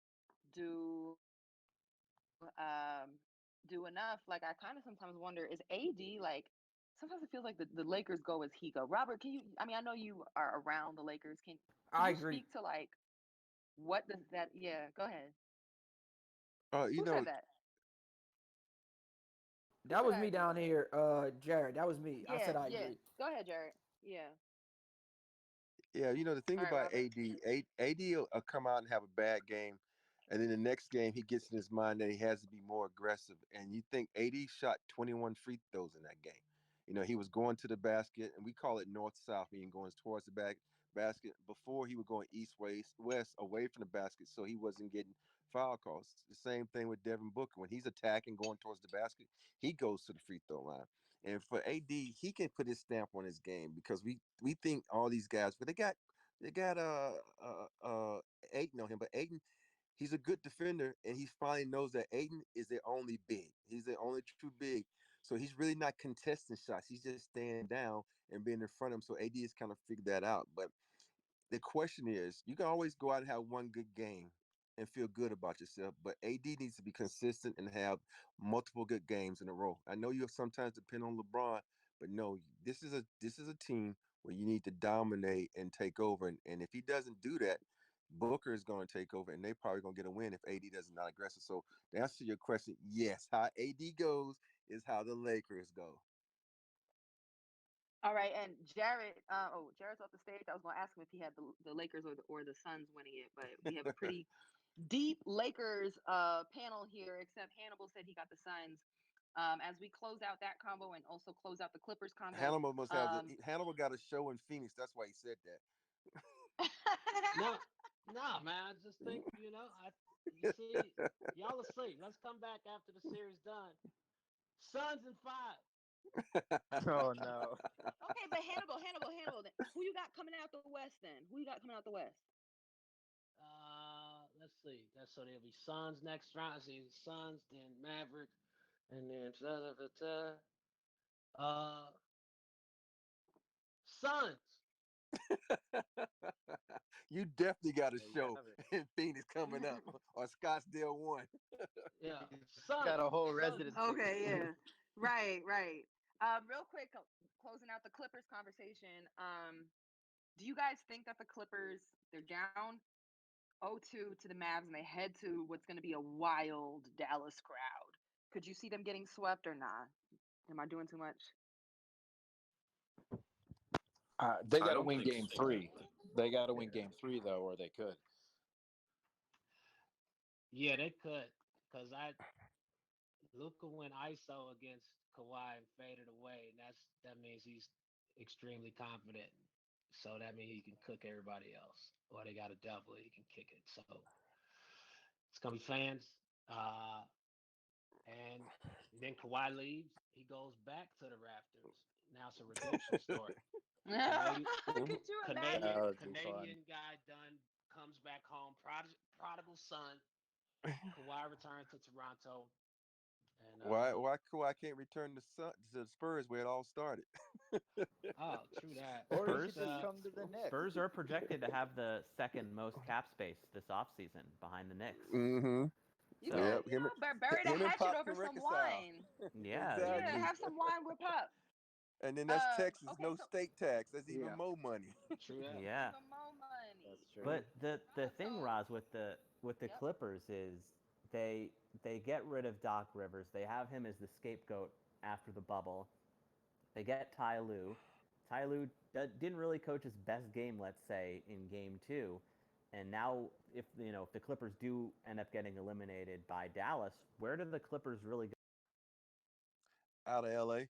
do do enough? Like, I kind of sometimes wonder, is AD like? Sometimes it feels like the Lakers go as he go. Robert, can you? I mean, I know you are around the Lakers. Can I you agree. speak to, like, what does that? Yeah, go ahead. You Who know, said that? Who That said was I me agree? down here, Jared. That was me. I Yeah, said I yeah. agree. Go ahead, Jared. Yeah. yeah, the thing All right, about Robert. AD will come out and have a bad game, and then the next game he gets in his mind that he has to be more aggressive. And you think AD shot 21 free throws in that game. He was going to the basket, and we call it north-south, meaning going towards the basket. Before, he would go west away from the basket, so he wasn't getting foul calls. The same thing with Devin Booker. When he's attacking, going towards the basket, he goes to the free throw line. And for AD, he can put his stamp on his game because we think all these guys, but they got Aiden on him, but Aiden, he's a good defender, and he finally knows that Aiden is their only big. He's their only true big. So he's really not contesting shots. He's just staying down and being in front of him. So AD has kind of figured that out. But the question is, you can always go out and have one good game and feel good about yourself, but AD needs to be consistent and have multiple good games in a row. I know you sometimes depend on LeBron, but no, this is a team where you need to dominate and take over. And if he doesn't do that, Booker is going to take over, and they're probably going to get a win if AD does not aggressive. So to answer your question, yes, how AD goes is how the Lakers go. All right, and Jared. Jared's off the stage. I was going to ask him if he had the Lakers or the Suns winning it, but we have a pretty deep Lakers panel here. Except Hannibal said he got the Suns. As we close out that combo and also close out the Clippers combo. Hannibal got a show in Phoenix. That's why he said that. No, man. I just think you see, y'all asleep. Let's come back after the series done. Suns in 5. Oh no. Okay, but Hannibal. Who you got coming out the West then? Who you got coming out the West? Let's see. So there'll be Suns next round. See Suns, then Maverick, and then Suns. You definitely got a show in Phoenix coming up, or Scottsdale 1. Yeah, got a whole residency. Okay, yeah, right. Real quick, closing out the Clippers conversation. Do you guys think that the Clippers, they're down 0-2 to the Mavs and they head to what's going to be a wild Dallas crowd? Could you see them getting swept or not? Am I doing too much? They got to don't win think game so. 3. They got to win game 3 though, or they could. Yeah, they could, because Luka went ISO against Kawhi and faded away, and that means he's extremely confident. So that means he can cook everybody else. Or they got a double, he can kick it. So it's gonna be fans. And then Kawhi leaves, he goes back to the Raptors. Now it's a redemption story. Could you imagine? Canadian guy done comes back home, prodigal son. Kawhi returned to Toronto. And, why Kawhi can't return to the Spurs where it all started? Oh, true that. Or Spurs, he should just come to the Knicks. Spurs are projected to have the second most cap space this offseason behind the Knicks. Mm-hmm. You So, can bury the hatchet over some reconcile. wine. Yeah. Exactly. Yeah, have some wine with Pop. And then that's Texas, okay, no state tax. That's even Yeah. more money. True that. Yeah. Even more money. That's true. But the thing, So- Roz, with the Yep. Clippers is they get rid of Doc Rivers. They have him as the scapegoat after the bubble. They get Ty Lue. Ty Lue didn't really coach his best game, let's say, in game 2. And now, if the Clippers do end up getting eliminated by Dallas, where do the Clippers really go? Out of LA.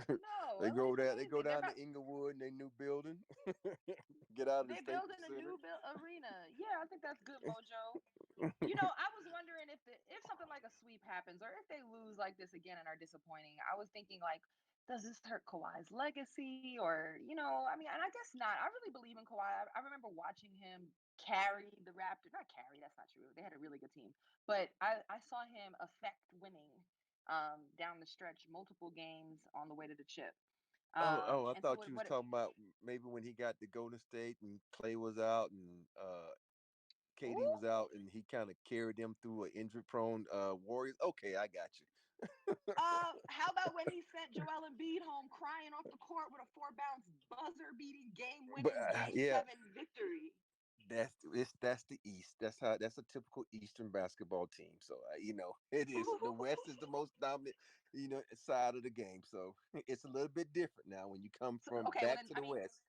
No, They go LA's down. They go amazing. down to Inglewood in their new building. Get out of the They're Staples building a Center. new arena. Yeah, I think that's good, Mojo. I was wondering if something like a sweep happens or if they lose like this again and are disappointing. I was thinking like, does this hurt Kawhi's legacy? Or I mean, and I guess not. I really believe in Kawhi. I remember watching him carry the Raptors. Not carry, that's not true. They had a really good team, but I saw him affect winning down the stretch, multiple games on the way to the chip. I And so thought you was what talking about maybe when he got to Golden State and Clay was out and KD Ooh, was out and he kind of carried them through an injury-prone Warriors. Okay, I got you. how about when he sent Joel Embiid home crying off the court with a 4-bounce buzzer-beating But game-winning yeah, 7 victory? that's the East. That's a typical Eastern basketball team. So it is. The West is the most dominant side of the game. So it's a little bit different now when you come So, from okay, well back then, to I the mean, West.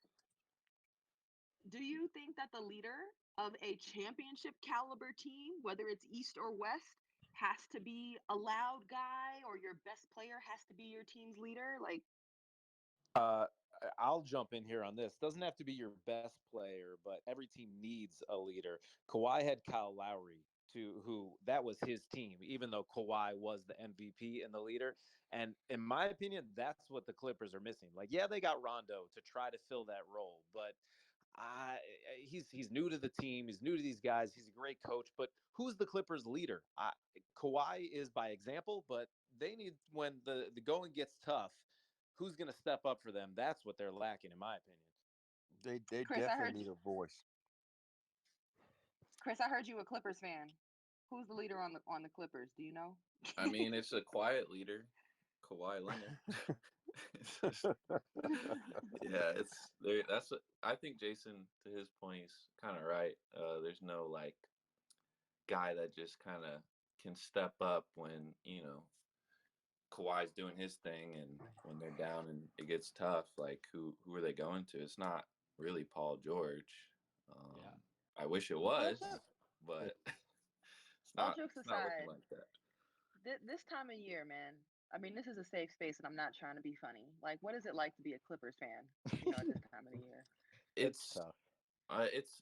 do you think that the leader of a championship caliber team, whether it's East or West, has to be a loud guy, or your best player has to be your team's leader? Like, Uh, I'll jump in here on this. Doesn't have to be your best player, but every team needs a leader. Kawhi had Kyle Lowry, to who that was his team, even though Kawhi was the MVP and the leader. And in my opinion, that's what the Clippers are missing. Like, yeah, they got Rondo to try to fill that role, but I he's new to the team. He's new to these guys. He's a great coach, but who's the Clippers' leader? Kawhi is by example, but they need when the going gets tough. Who's going to step up for them? That's what they're lacking, in my opinion. They Chris, I heard definitely need a voice. Chris, I heard you a Clippers fan. Who's the leader on the Clippers? Do you know? I mean, it's a quiet leader, Kawhi Leonard. Yeah, it's there. That's what I think. Jason, to his point, is kind of right. There's no like guy that just kind of can step up when Kawhi's doing his thing, and when they're down and it gets tough. Like who are they going to? It's not really Paul George. I wish it was, but All jokes it's not looking aside, like that. this time of year, man. I mean, this is a safe space, and I'm not trying to be funny. Like, what is it like to be a Clippers fan? At this time of the year. It's tough.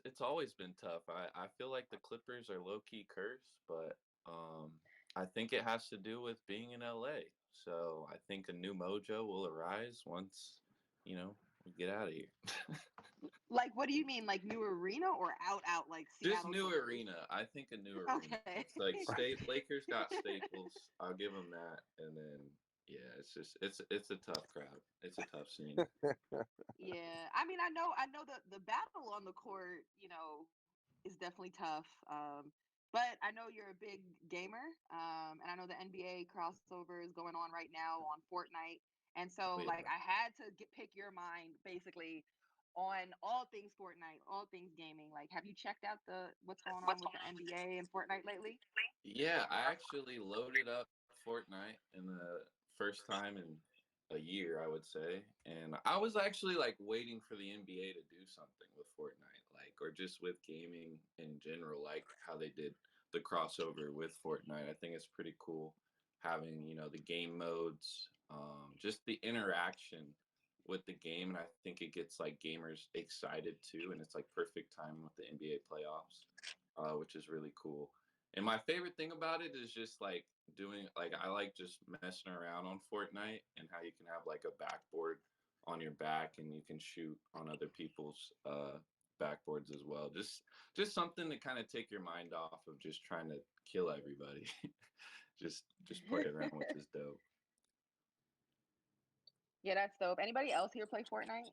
It's always been tough. I feel like the Clippers are low key cursed, but I think it has to do with being in LA. So I think a new mojo will arise once we get out of here. Like, what do you mean? Like new arena or out like Seattle? Just new Clippers? arena. I think a new arena. Okay. It's like Lakers got Staples. I'll give them that, and then yeah, it's a tough crowd. It's a tough scene. Yeah, I mean, I know the battle on the court, is definitely tough. But I know you're a big gamer, and I know the NBA crossover is going on right now on Fortnite, and so Yeah. like I had to pick your mind basically on all things Fortnite, all things gaming. Like, have you checked out what's going on with the NBA and Fortnite lately? Yeah, I actually loaded up Fortnite in the first time in a year, I would say. And I was actually like waiting for the NBA to do something with Fortnite, like, or just with gaming in general, like how they did the crossover with Fortnite. I think it's pretty cool having, the game modes, just the interaction with the game. And I think it gets like gamers excited too. And it's like perfect time with the NBA playoffs, which is really cool. And my favorite thing about it is just like I like just messing around on Fortnite and how you can have like a backboard on your back and you can shoot on other people's backboards as well. Just something to kind of take your mind off of just trying to kill everybody. just play around, which is dope. Yeah, that's dope. Anybody else here play Fortnite?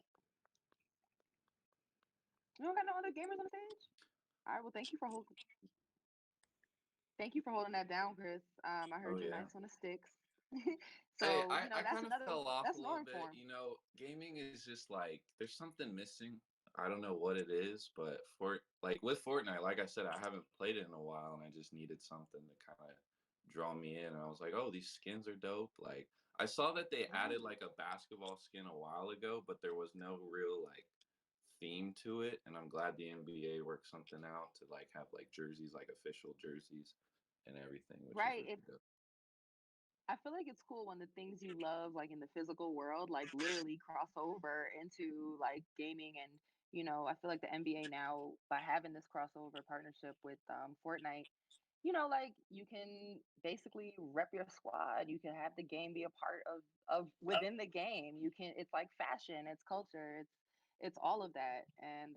You don't got no other gamers on the stage? All right, well, thank you for holding that down, Chris. I heard you're nice on the sticks. So, hey, I that's kind of another fell off that's a little norm bit. for him. Gaming is just like there's something missing. I don't know what it is, but with Fortnite, like I said, I haven't played it in a while, and I just needed something to kind of draw me in. And I was like, oh, these skins are dope. Like I saw that they added like a basketball skin a while ago, but there was no real like theme to it. And I'm glad the NBA worked something out to like have like jerseys, like official jerseys and everything, which is Right. really dope. I feel like it's cool when the things you love, like in the physical world, like literally cross over into like gaming. And, I feel like the NBA now, by having this crossover partnership with Fortnite, like you can basically rep your squad. You can have the game be a part of within the game. It's like fashion, it's culture, it's all of that. And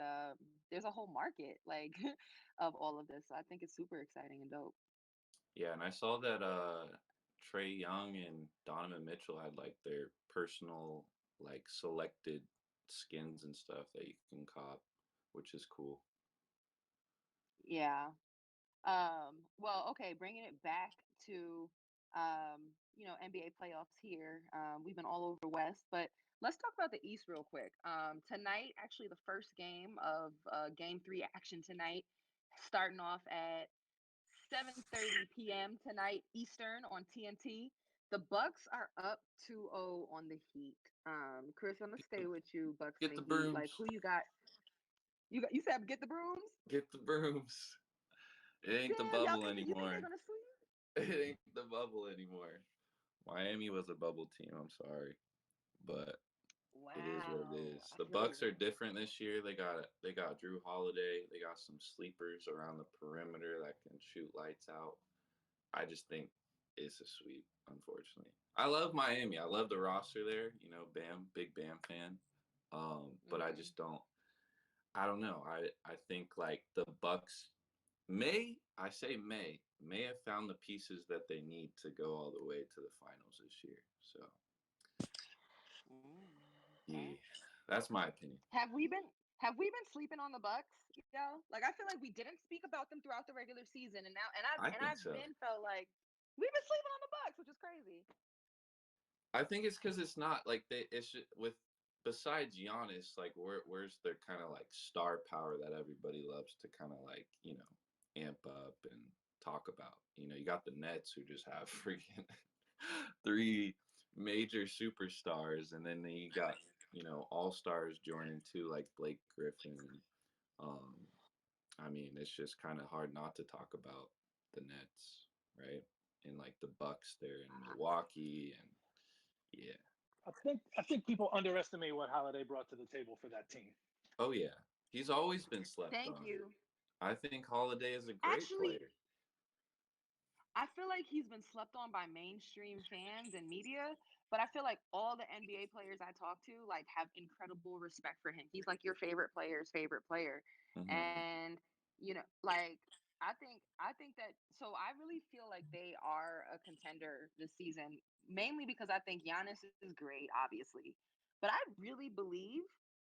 there's a whole market like of all of this. So I think it's super exciting and dope. Yeah, and I saw that Trae Young and Donovan Mitchell had like their personal like selected skins and stuff that you can cop, which is cool. Yeah. Well, okay, bringing it back to NBA playoffs here. We've been all over the West, but let's talk about the East real quick. Tonight, actually, the first game of Game 3 action tonight, starting off at 7:30 p.m. tonight Eastern on TNT. The Bucks are up 2-0 on the Heat. Chris, I'm gonna stay with you, Bucks Get and the the Heat. brooms. Like, who you got? You said get the brooms. Get the brooms. It ain't the Damn, y'all bubble think you think anymore. they're gonna sweep? It ain't the bubble anymore. Miami was a bubble team. I'm sorry, but it is what it Wow. is. I The feel Bucks you. are different this year. They got Drew Holiday. They got some sleepers around the perimeter that can shoot lights out. I just think it's a sweep, unfortunately. I love Miami. I love the roster there. You know, Bam, big Bam fan. But I Mm-hmm. just don't. I don't know. I think like the Bucks may have found the pieces that they need to go all the way to the finals this year. So Okay. yeah, that's my opinion. Have we been sleeping on the Bucks, yo? Like I feel like we didn't speak about them throughout the regular season, and now I think I've so. been felt like we've been sleeping on the Bucks, which is crazy. I think it's because it's not like it's just, with besides Giannis, like where's their kind of like star power that everybody loves to kind of like amp up and talk about. You got the Nets who just have freaking three major superstars, and then you got all stars joining too, like Blake Griffin. Um, I mean, it's just kind of hard not to talk about the Nets, right? And like the Bucks there in Milwaukee, and yeah. I think people underestimate what Holiday brought to the table for that team. Oh yeah, he's always been slept Thank on. you. I think Holiday is a great Actually, player. I feel like he's been slept on by mainstream fans and media, but I feel like all the NBA players I talk to like have incredible respect for him. He's like your favorite player's favorite player. Hmm. And like I think that so I really feel like they are a contender this season, mainly because I think Giannis is great, obviously. But I really believe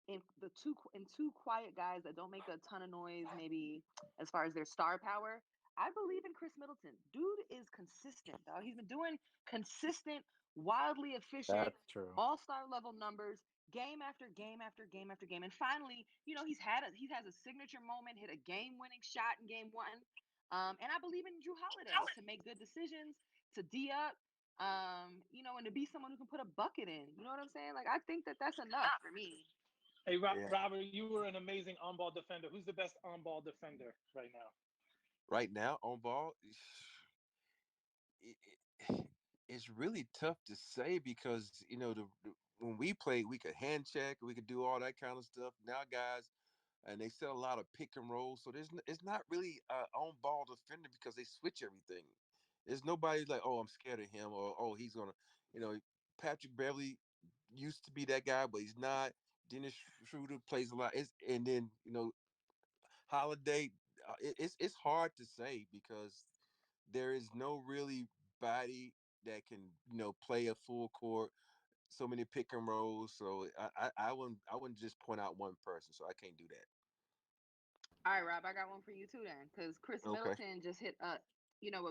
in two quiet guys that don't make a ton of noise, maybe as far as their star power. I believe in Chris Middleton. Dude is consistent, dog. He's been doing consistent, wildly efficient, That's true. all-star level numbers, game after game after game after game. And finally, he has a signature moment, hit a game-winning shot in game one. And I believe in Drew Holiday to make good decisions, to D up, and to be someone who can put a bucket in. You know what I'm saying? Like I think that that's enough for me. Hey, Yeah. Robert, you were an amazing on-ball defender. Who's the best on-ball defender right now? Right now on ball, it's really tough to say because when we played, we could hand check, we could do all that kind of stuff. Now, guys, and they set a lot of pick and roll, so it's not really on ball defender because they switch everything. There's nobody like, oh, I'm scared of him, or oh, he's gonna, you know, Patrick Beverly used to be that guy, but he's not. Dennis Schroeder plays a lot. And then Holiday. It's hard to say because there is no really body that can play a full court, so many pick and rolls. So I wouldn't just point out one person. So I can't do that. All right, Rob, I got one for you too then, because Chris Okay. Middleton just hit a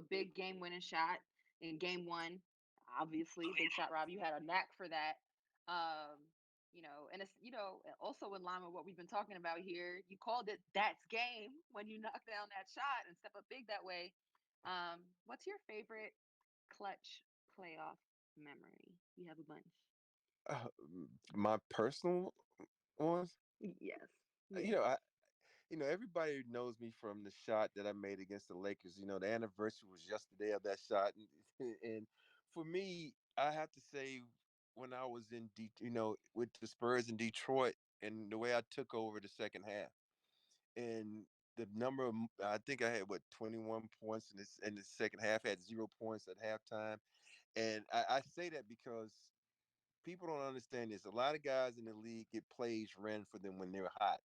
big game-winning shot in game one. Obviously, big shot, Rob. You had a knack for that. And it's also in line with what we've been talking about here. You called it "that's game" when you knock down that shot and step up big that way. What's your favorite clutch playoff memory? You have a bunch. Uh, my personal ones, Yes. you Yes. know, I everybody knows me from the shot that I made against the Lakers. The anniversary was yesterday of that shot, and for me, I have to say when I was with the Spurs in Detroit, and the way I took over the second half, and the number of I think I had 21 points in the second half, had 0 points at halftime, and I say that because people don't understand this. A lot of guys in the league get plays ran for them when they're hot.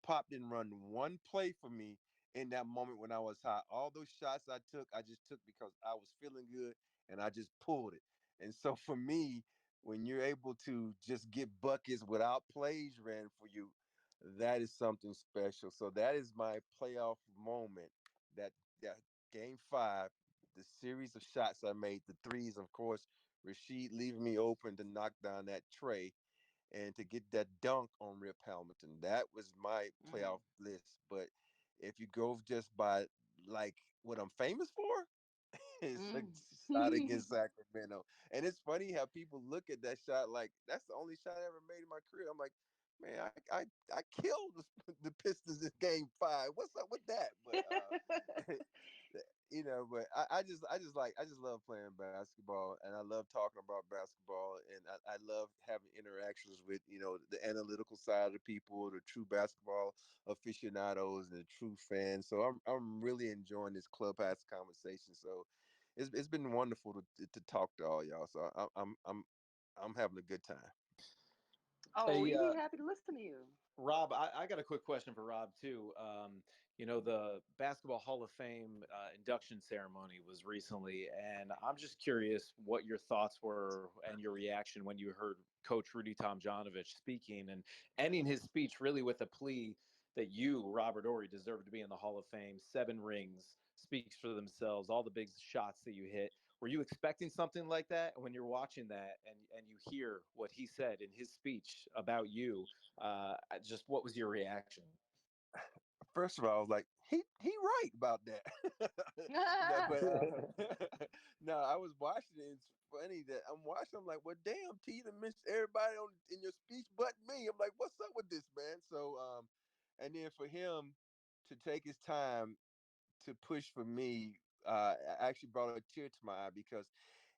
Pop didn't run one play for me in that moment when I was hot. All those shots I just took because I was feeling good and I just pulled it. And so for me, when you're able to just get buckets without plays ran for you, that is something special. So that is my playoff moment. That that game five, the series of shots I made, the threes, of course, Rasheed leaving me open to knock down that tray and to get that dunk on Rip Hamilton. That was my Mm, playoff list. But if you go just by like what I'm famous for, it's a shot mm. against Sacramento. And it's funny how people look at that shot like that's the only shot I ever made in my career. I'm like, man, I killed the Pistons in game five. What's up with that? But but I just love playing basketball, and I love talking about basketball, and I love having interactions with the analytical side of the people, the true basketball aficionados, and the true fans. So I'm really enjoying this clubhouse conversation. So it's been wonderful to talk to all y'all. So I'm having a good time. Oh, Hey, we'd be happy to listen to you. Rob, I got a quick question for Rob too. The Basketball Hall of Fame induction ceremony was recently, and I'm just curious what your thoughts were and your reaction when you heard Coach Rudy Tomjanovich speaking and ending his speech really with a plea that you, Robert Horry, deserve to be in the Hall of Fame. 7 rings speaks for themselves. All the big shots that you hit. Were you expecting something like that when you're watching that and you hear what he said in his speech about you? Just what was your reaction? First of all, I was like, he right about that. But no, I was watching it. It's funny that I'm watching. I'm like, well, damn, T, you done missed everybody in your speech but me. I'm like, what's up with this, man? So, and then for him to take his time to push for me, actually brought a tear to my eye because,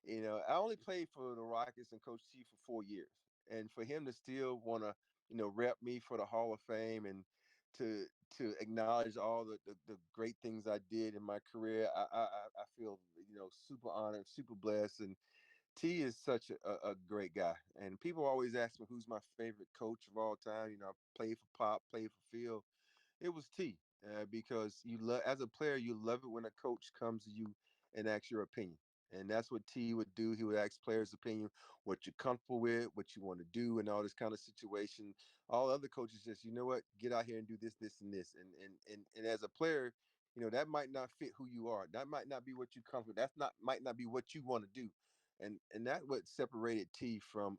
I only played for the Rockets and Coach T for 4 years, and for him to still want to, rep me for the Hall of Fame and to acknowledge all the great things I did in my career, I feel super honored, super blessed, and T is such a great guy. And people always ask me who's my favorite coach of all time. I played for Pop, played for Phil. It was T, because you love as a player, you love it when a coach comes to you and asks your opinion, and that's what T would do. He would ask players' opinion, what you're comfortable with, what you want to do, and all this kind of situation. All other coaches just, what, get out here and do this, this, and this, and as a player, that might not fit who you are. That might not be what you comfortable. That's not might not be what you want to do, and that what separated T from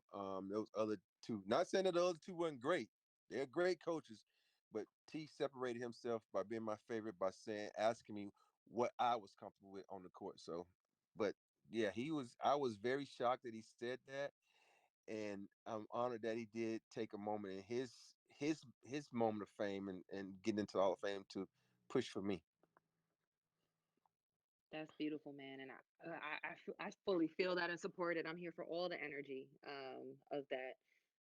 those other two. Not saying that the other two weren't great. They're great coaches, but T separated himself by being my favorite by asking me what I was comfortable with on the court. So, but yeah, I was very shocked that he said that, and I'm honored that he did take a moment in his moment of fame and getting into the Hall of Fame to push for me. That's beautiful, man, and I fully feel that and support it. I'm here for all the energy of that.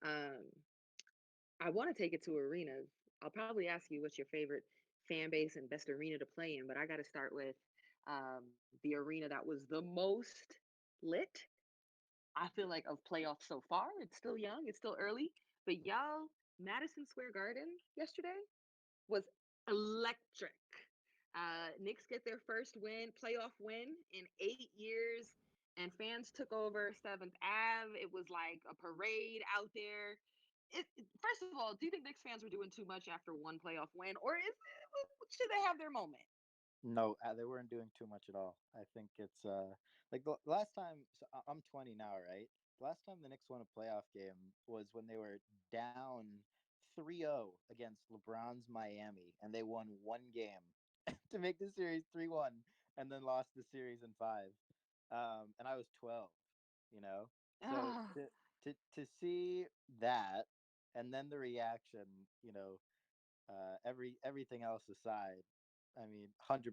Um, I want to take it to arenas. I'll probably ask you what's your favorite fan base and best arena to play in, but I got to start with the arena that was the most lit. I feel like of playoffs so far. It's still young, it's still early, but y'all, Madison Square Garden yesterday was electric. Knicks get their first playoff win in 8 years, and fans took over 7th Ave. It was like a parade out there. First of all, do you think Knicks fans were doing too much after one playoff win, or should they have their moment? No, they weren't doing too much at all. I think it's like the last time. So I'm 20 now, right? The last time the Knicks won a playoff game was when they were down 3-0 against LeBron's Miami, and they won one game to make the series 3-1, and then lost the series in 5. And I was 12, you know. So Ah, to see that, and then the reaction, you know, everything else aside, I mean, 100%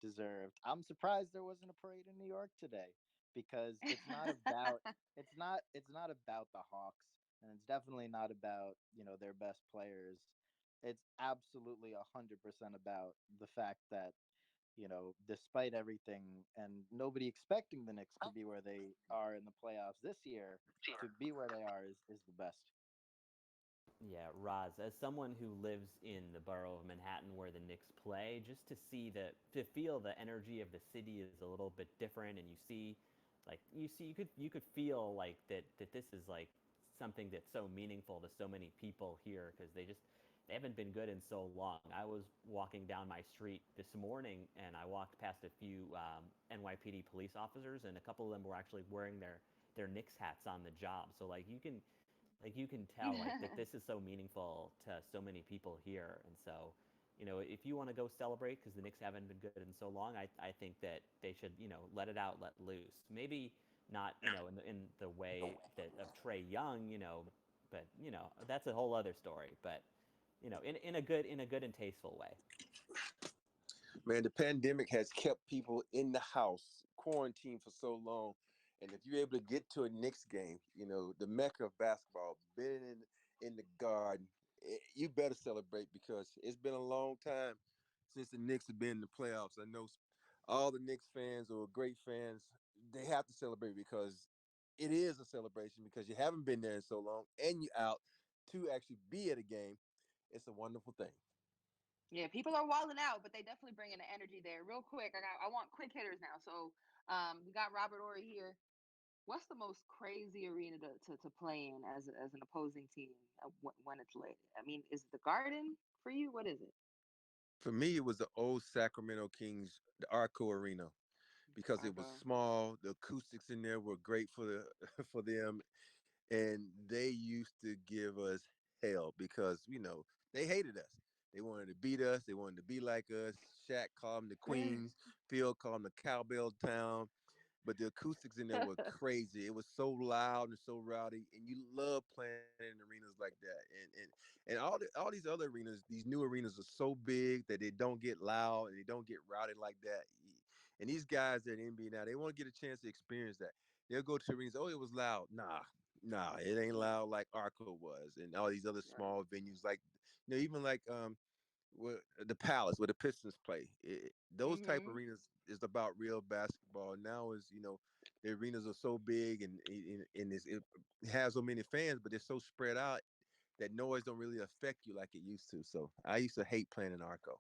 deserved. I'm surprised there wasn't a parade in New York today because it's not about the Hawks, and it's definitely not about, their best players. It's absolutely 100% about the fact that, despite everything and nobody expecting the Knicks to be where they are in the playoffs this year, to be where they are is the best. Yeah, Roz, as someone who lives in the borough of Manhattan where the Knicks play, just to feel the energy of the city is a little bit different, and you could feel like that this is like something that's so meaningful to so many people here because they haven't been good in so long. I was walking down my street this morning and I walked past a few NYPD police officers, and a couple of them were actually wearing their Knicks hats on the job. So you can tell like that this is so meaningful to so many people here. And so if you want to go celebrate because the Knicks haven't been good in so long, I think that they should let it out, let loose. Maybe not in the way that of Trey Young, but that's a whole other story. But in a good and tasteful way. Man, the pandemic has kept people in the house, quarantined for so long. And if you're able to get to a Knicks game, the mecca of basketball, been in the garden, you better celebrate because it's been a long time since the Knicks have been in the playoffs. I know all the Knicks fans or great fans, they have to celebrate because it is a celebration because you haven't been there in so long and you're out to actually be at a game. It's a wonderful thing. Yeah, people are wilding out, but they definitely bringing the energy there. Real quick, I want quick hitters now. So we got Robert Ory here. What's the most crazy arena to play in as an opposing team when it's late? I mean, is it the Garden for you? What is it? For me, it was the old Sacramento Kings, the Arco Arena, because it was Arco. small. The acoustics in there were great for for them, and they used to give us hell because they hated us. They wanted to beat us. They wanted to be like us. Shaq called them the Queens. Phil called them the Cowbell Town. But the acoustics in there were crazy. It was so loud and so rowdy, and you love playing in arenas like that. And all these other arenas, these new arenas are so big that they don't get loud and they don't get rowdy like that. And these guys that are in NBA now, they want to get a chance to experience that. They'll go to arenas. Oh, it was loud. Nah, it ain't loud like Arco was, and all these other small venues like, even like the Palace where the Pistons play. Those type of arenas is about real basketball. Now is the arenas are so big and it has so many fans, but they're so spread out that noise don't really affect you like it used to. So I used to hate playing in Arco.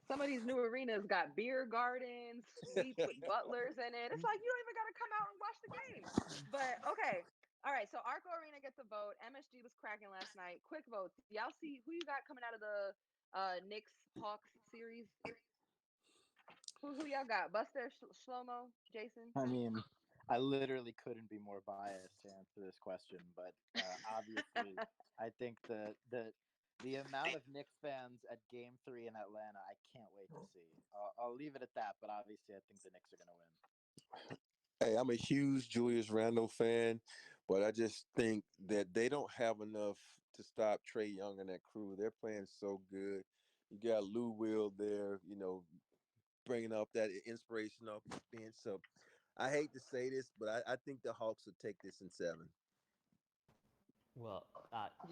Some of these new arenas got beer gardens, suites with butlers in it. It's like you don't even got to come out and watch the game. But okay. All right, so Arco Arena gets a vote. MSG was cracking last night. Quick vote. Y'all see who you got coming out of the Knicks Hawks series? Who y'all got? Buster, Shlomo, Jason? I mean, I literally couldn't be more biased to answer this question, but obviously, I think the amount of Knicks fans at Game 3 in Atlanta, I can't wait to see. I'll leave it at that, but obviously, I think the Knicks are going to win. Hey, I'm a huge Julius Randle fan, but I just think that they don't have enough to stop Trae Young and that crew. They're playing so good. You got Lou Will there, bringing up that inspiration off the bench. So I hate to say this, but I think the Hawks will take this in 7. Well,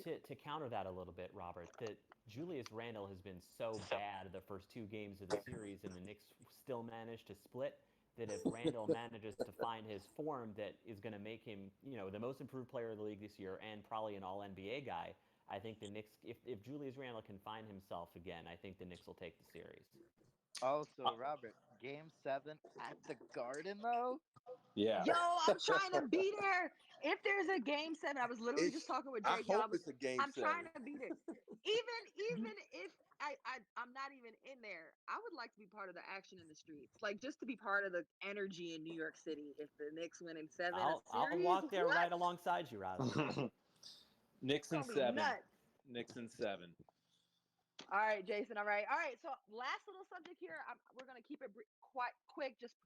to counter that a little bit, Robert, that Julius Randle has been so bad the first 2 games of the series, and the Knicks still managed to split. That if Randle manages to find his form, that is going to make him, the most improved player of the league this year, and probably an All NBA guy. I think the Knicks, if Julius Randle can find himself again, I think the Knicks will take the series. Also, Robert, Game 7 at the Garden, though? Yeah. Yo, I'm trying to be there. If there's a Game 7, I was literally just talking with Drake. I hope it's a Game 7. I'm trying to be there. Even if I'm not even in there, I would like to be part of the action in the streets, like just to be part of the energy in New York City. If the Knicks win in 7, I'll walk there right alongside you, Roz. Knicks in 7. Knicks in 7. All right, Jason. All right. So last little subject here. We're gonna keep it quite quick. Just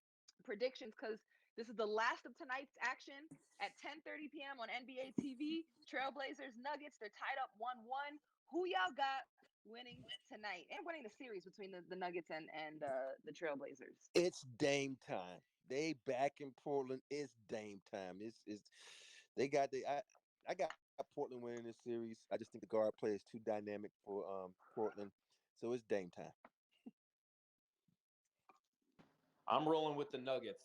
predictions because this is the last of tonight's action at 10:30 p.m. on NBA TV. Trailblazers Nuggets. They're tied up 1-1. Who y'all got winning tonight and winning the series between the Nuggets and the Trailblazers? It's Dame time. They back in Portland. It's Dame time. It's they got the I got Portland winning this series. I just think the guard play is too dynamic for Portland. So it's Dame time. I'm rolling with the Nuggets.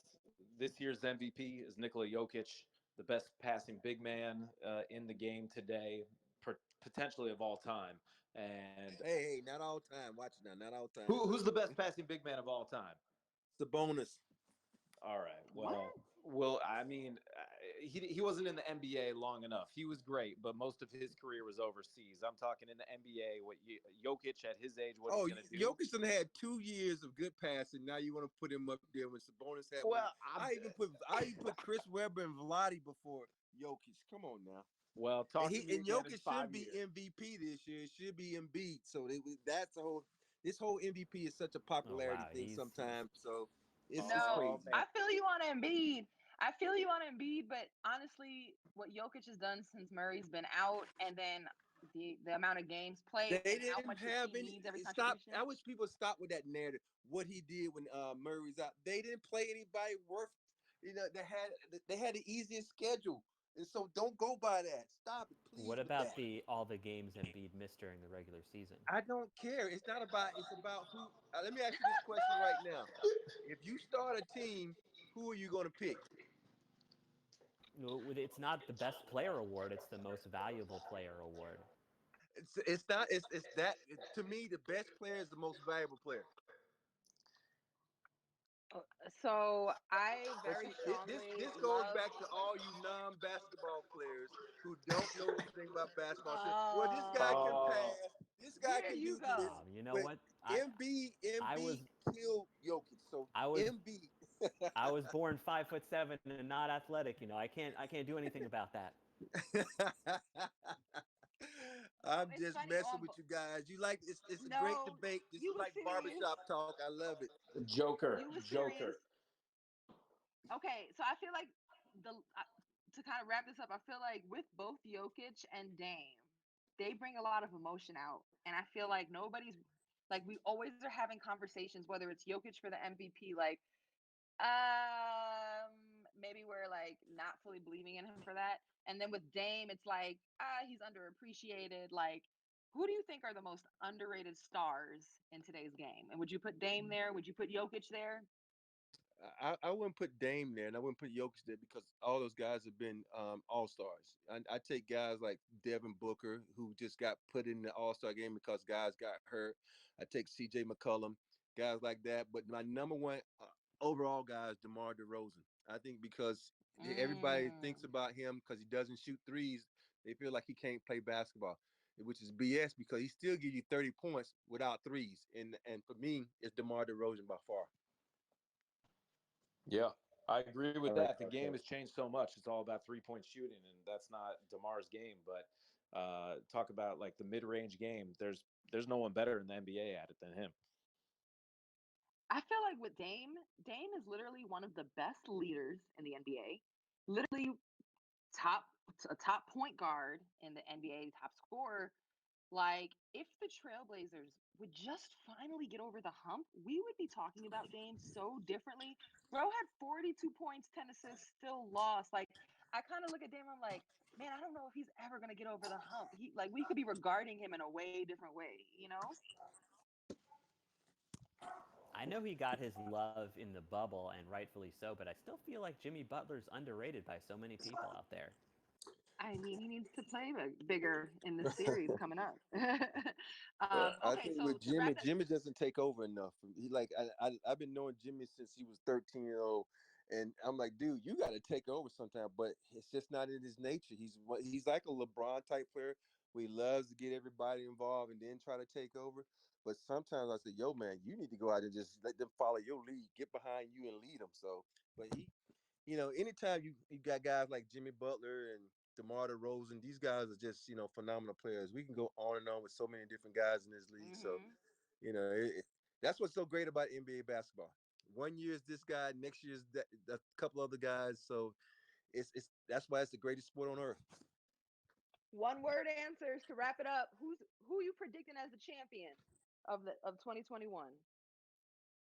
This year's MVP is Nikola Jokic, the best passing big man in the game today, potentially of all time. And hey, not all time. Watch now, not all time. Who's the best passing big man of all time? Sabonis. All right. Well, I mean, he wasn't in the NBA long enough. He was great, but most of his career was overseas. I'm talking in the NBA. What Jokic at his age, what he's going to do? Jokic done had 2 years of good passing. Now you want to put him up there when Sabonis had. Well, I even put Chris Webber and Vlade before Jokic. Come on now. Well, Jokic should be MVP this year. It should be Embiid. So this whole MVP is such a popularity thing sometimes. So it's crazy. I feel you on Embiid. But honestly, what Jokic has done since Murray's been out, and then the amount of games played They and how didn't much the have team any. needs every Stop. contribution? I wish people stop with that narrative. What he did when Murray's out, they didn't play anybody worth. They had the easiest schedule, and so don't go by that. Stop it, please. What With about that, all the games Embiid missed during the regular season? I don't care. It's not about. It's about who. Let me ask you this question right now. If you start a team, who are you going to pick? It's not the best player award; it's the most valuable player award. It's not. It's that. To me, the best player is the most valuable player. So I But very see, strongly this goes love. back to all you non-basketball players who don't know anything about basketball. Say, well, this guy can Oh, pass. This guy there can you do this. go. You know But what? I was Embiid killed Jokic. So I was Embiid. I was born 5'7" and not athletic. I can't do anything about that. I'm It's just funny messing on. with you guys. You like it's a great No, debate. This you is were like serious. barbershop talk. I love it. Joker. You were Joker. serious. Okay, so I feel like to kind of wrap this up, I feel like with both Jokic and Dame, they bring a lot of emotion out, and I feel like nobody's like we always are having conversations, whether it's Jokic for the MVP, like maybe we're like not fully believing in him for that, and then with Dame, it's like he's underappreciated. Like, who do you think are the most underrated stars in today's game? And would you put Dame there? Would you put Jokic there? I wouldn't put Dame there, and I wouldn't put Jokic there because all those guys have been all stars. I take guys like Devin Booker, who just got put in the All Star game because guys got hurt. I take C.J. McCollum, guys like that. But my number one overall guy is DeMar DeRozan. I think because everybody thinks Mm. about him because he doesn't shoot threes, they feel like he can't play basketball, which is BS because he still gives you 30 points without threes. And for me, it's DeMar DeRozan by far. Yeah, I agree with All right, that. The game okay. has changed so much. It's all about 3-point shooting, and that's not DeMar's game. But talk about like the mid-range game. There's no one better in the NBA at it than him. I feel like with Dame is literally one of the best leaders in the NBA. Literally top a top point guard in the NBA, top scorer. Like if the Trailblazers would just finally get over the hump, we would be talking about Dame so differently. Bro had 42 points, 10 assists, still lost. Like I kind of look at Dame, I'm like, man, I don't know if he's ever gonna get over the hump. He like we could be regarding him in a way different way, you know? I know he got his love in the bubble, and rightfully so, but I still feel like Jimmy Butler's underrated by so many people out there. I mean, he needs to play bigger in the series coming up. I Okay, think so with to wrap Jimmy, it, Jimmy doesn't take over enough. He like I've been knowing Jimmy since he was 13-year-old, and I'm like, dude, you got to take over sometime. But it's just not in his nature. He's like a LeBron type player where he loves to get everybody involved and then try to take over. But sometimes I say, yo, man, you need to go out and just let them follow your lead, get behind you and lead them. So, but anytime you got guys like Jimmy Butler and DeMar DeRozan, these guys are just phenomenal players. We can go on and on with so many different guys in this league. So hmm that's what's so great about NBA basketball. One year is this guy, next year is a couple other guys. So it's that's why it's the greatest sport on earth. one word answers to wrap it up. Who you predicting as the champion of 2021?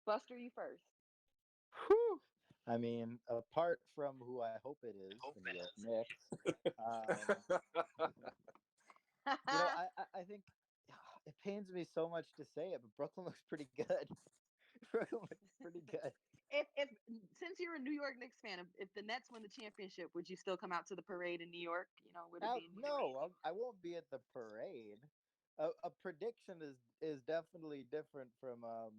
Buster, you first. Whew. I mean, apart from who I hope it is, the New York Knicks, um, I think it pains me so much to say it, but Brooklyn looks pretty good. Brooklyn looks pretty good. If since you're a New York Knicks fan, if the Nets win the championship, would you still come out to the parade in New York? Would it be? No, I won't be at the parade. A prediction is definitely different from a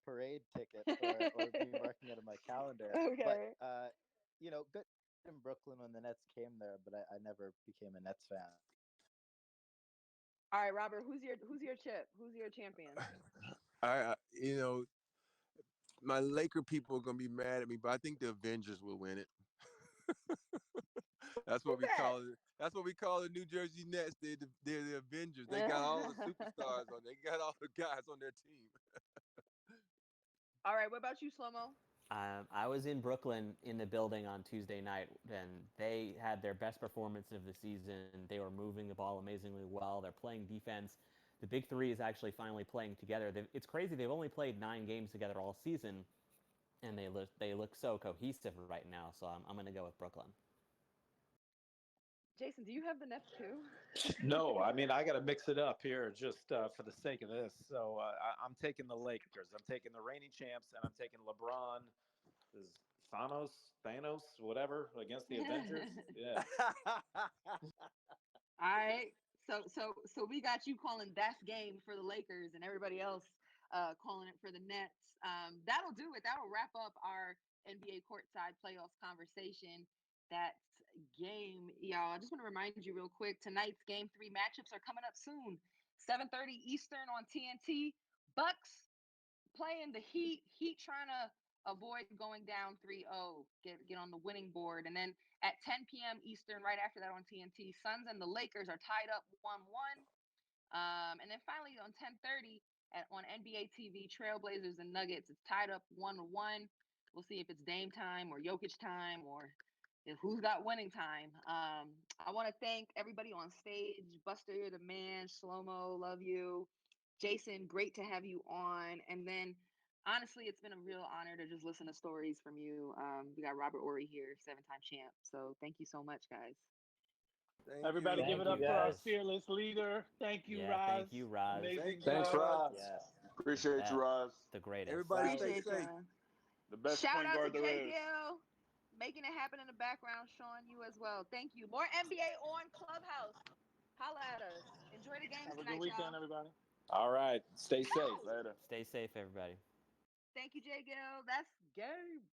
parade ticket or me marking it on my calendar. But Okay. good in Brooklyn when the Nets came there, but I never became a Nets fan. All right, Robert. Who's your chip? Who's your champion? I my Laker people are gonna be mad at me, but I think the Avengers will win it. That's what Who's we call it. That's what we call the New Jersey Nets. They're the Avengers. They got all the that? superstars on. They got all the guys on their team. All right. What about you, Slomo? I was in Brooklyn in the building on Tuesday night, and they had their best performance of the season. They were moving the ball amazingly well. They're playing defense. The big three is actually finally playing together. It's crazy. They've only played 9 games together all season, and they look so cohesive right now. So I'm going to go with Brooklyn. Jason, do you have the Nets too? No, I mean I got to mix it up here just for the sake of this. So I'm taking the Lakers. I'm taking the reigning champs, and I'm taking LeBron. Is Thanos, whatever, against the Avengers? Yeah. All right. So we got you calling that game for the Lakers and everybody else calling it for the Nets. That'll do it. That'll wrap up our NBA courtside playoffs conversation. That game, y'all. I just want to remind you real quick. Tonight's game 3 matchups are coming up soon. 7:30 Eastern on TNT. Bucks playing the Heat. Heat trying to avoid going down 3-0, get on the winning board. And then at 10 p.m. Eastern, right after that on TNT, Suns and the Lakers are tied up 1-1. And then finally on 10:30 on NBA TV, Trailblazers and Nuggets, it's tied up 1-1. We'll see if it's Dame time or Jokic time or who's got winning time. I want to thank everybody on stage. Buster, you're the man. Shlomo, love you. Jason, great to have you on. And then honestly, it's been a real honor to just listen to stories from you. We got Robert Horry here, 7-time champ. So thank you so much, guys. Everybody give it up for our fearless leader. Thank you, Roz. Thank you, Roz. Amazing Thanks, Roz. Yes. Appreciate you, Roz. The greatest. Everybody Appreciate stay safe. The best Shout point out guard to there is. JGL, making it happen in the background. Sean, you as well. Thank you. More NBA on Clubhouse. Holla at us. Enjoy the games Have a tonight, good weekend, y'all. everybody. All right. Stay safe. Later. Stay safe, everybody. Thank you, JGL. That's game.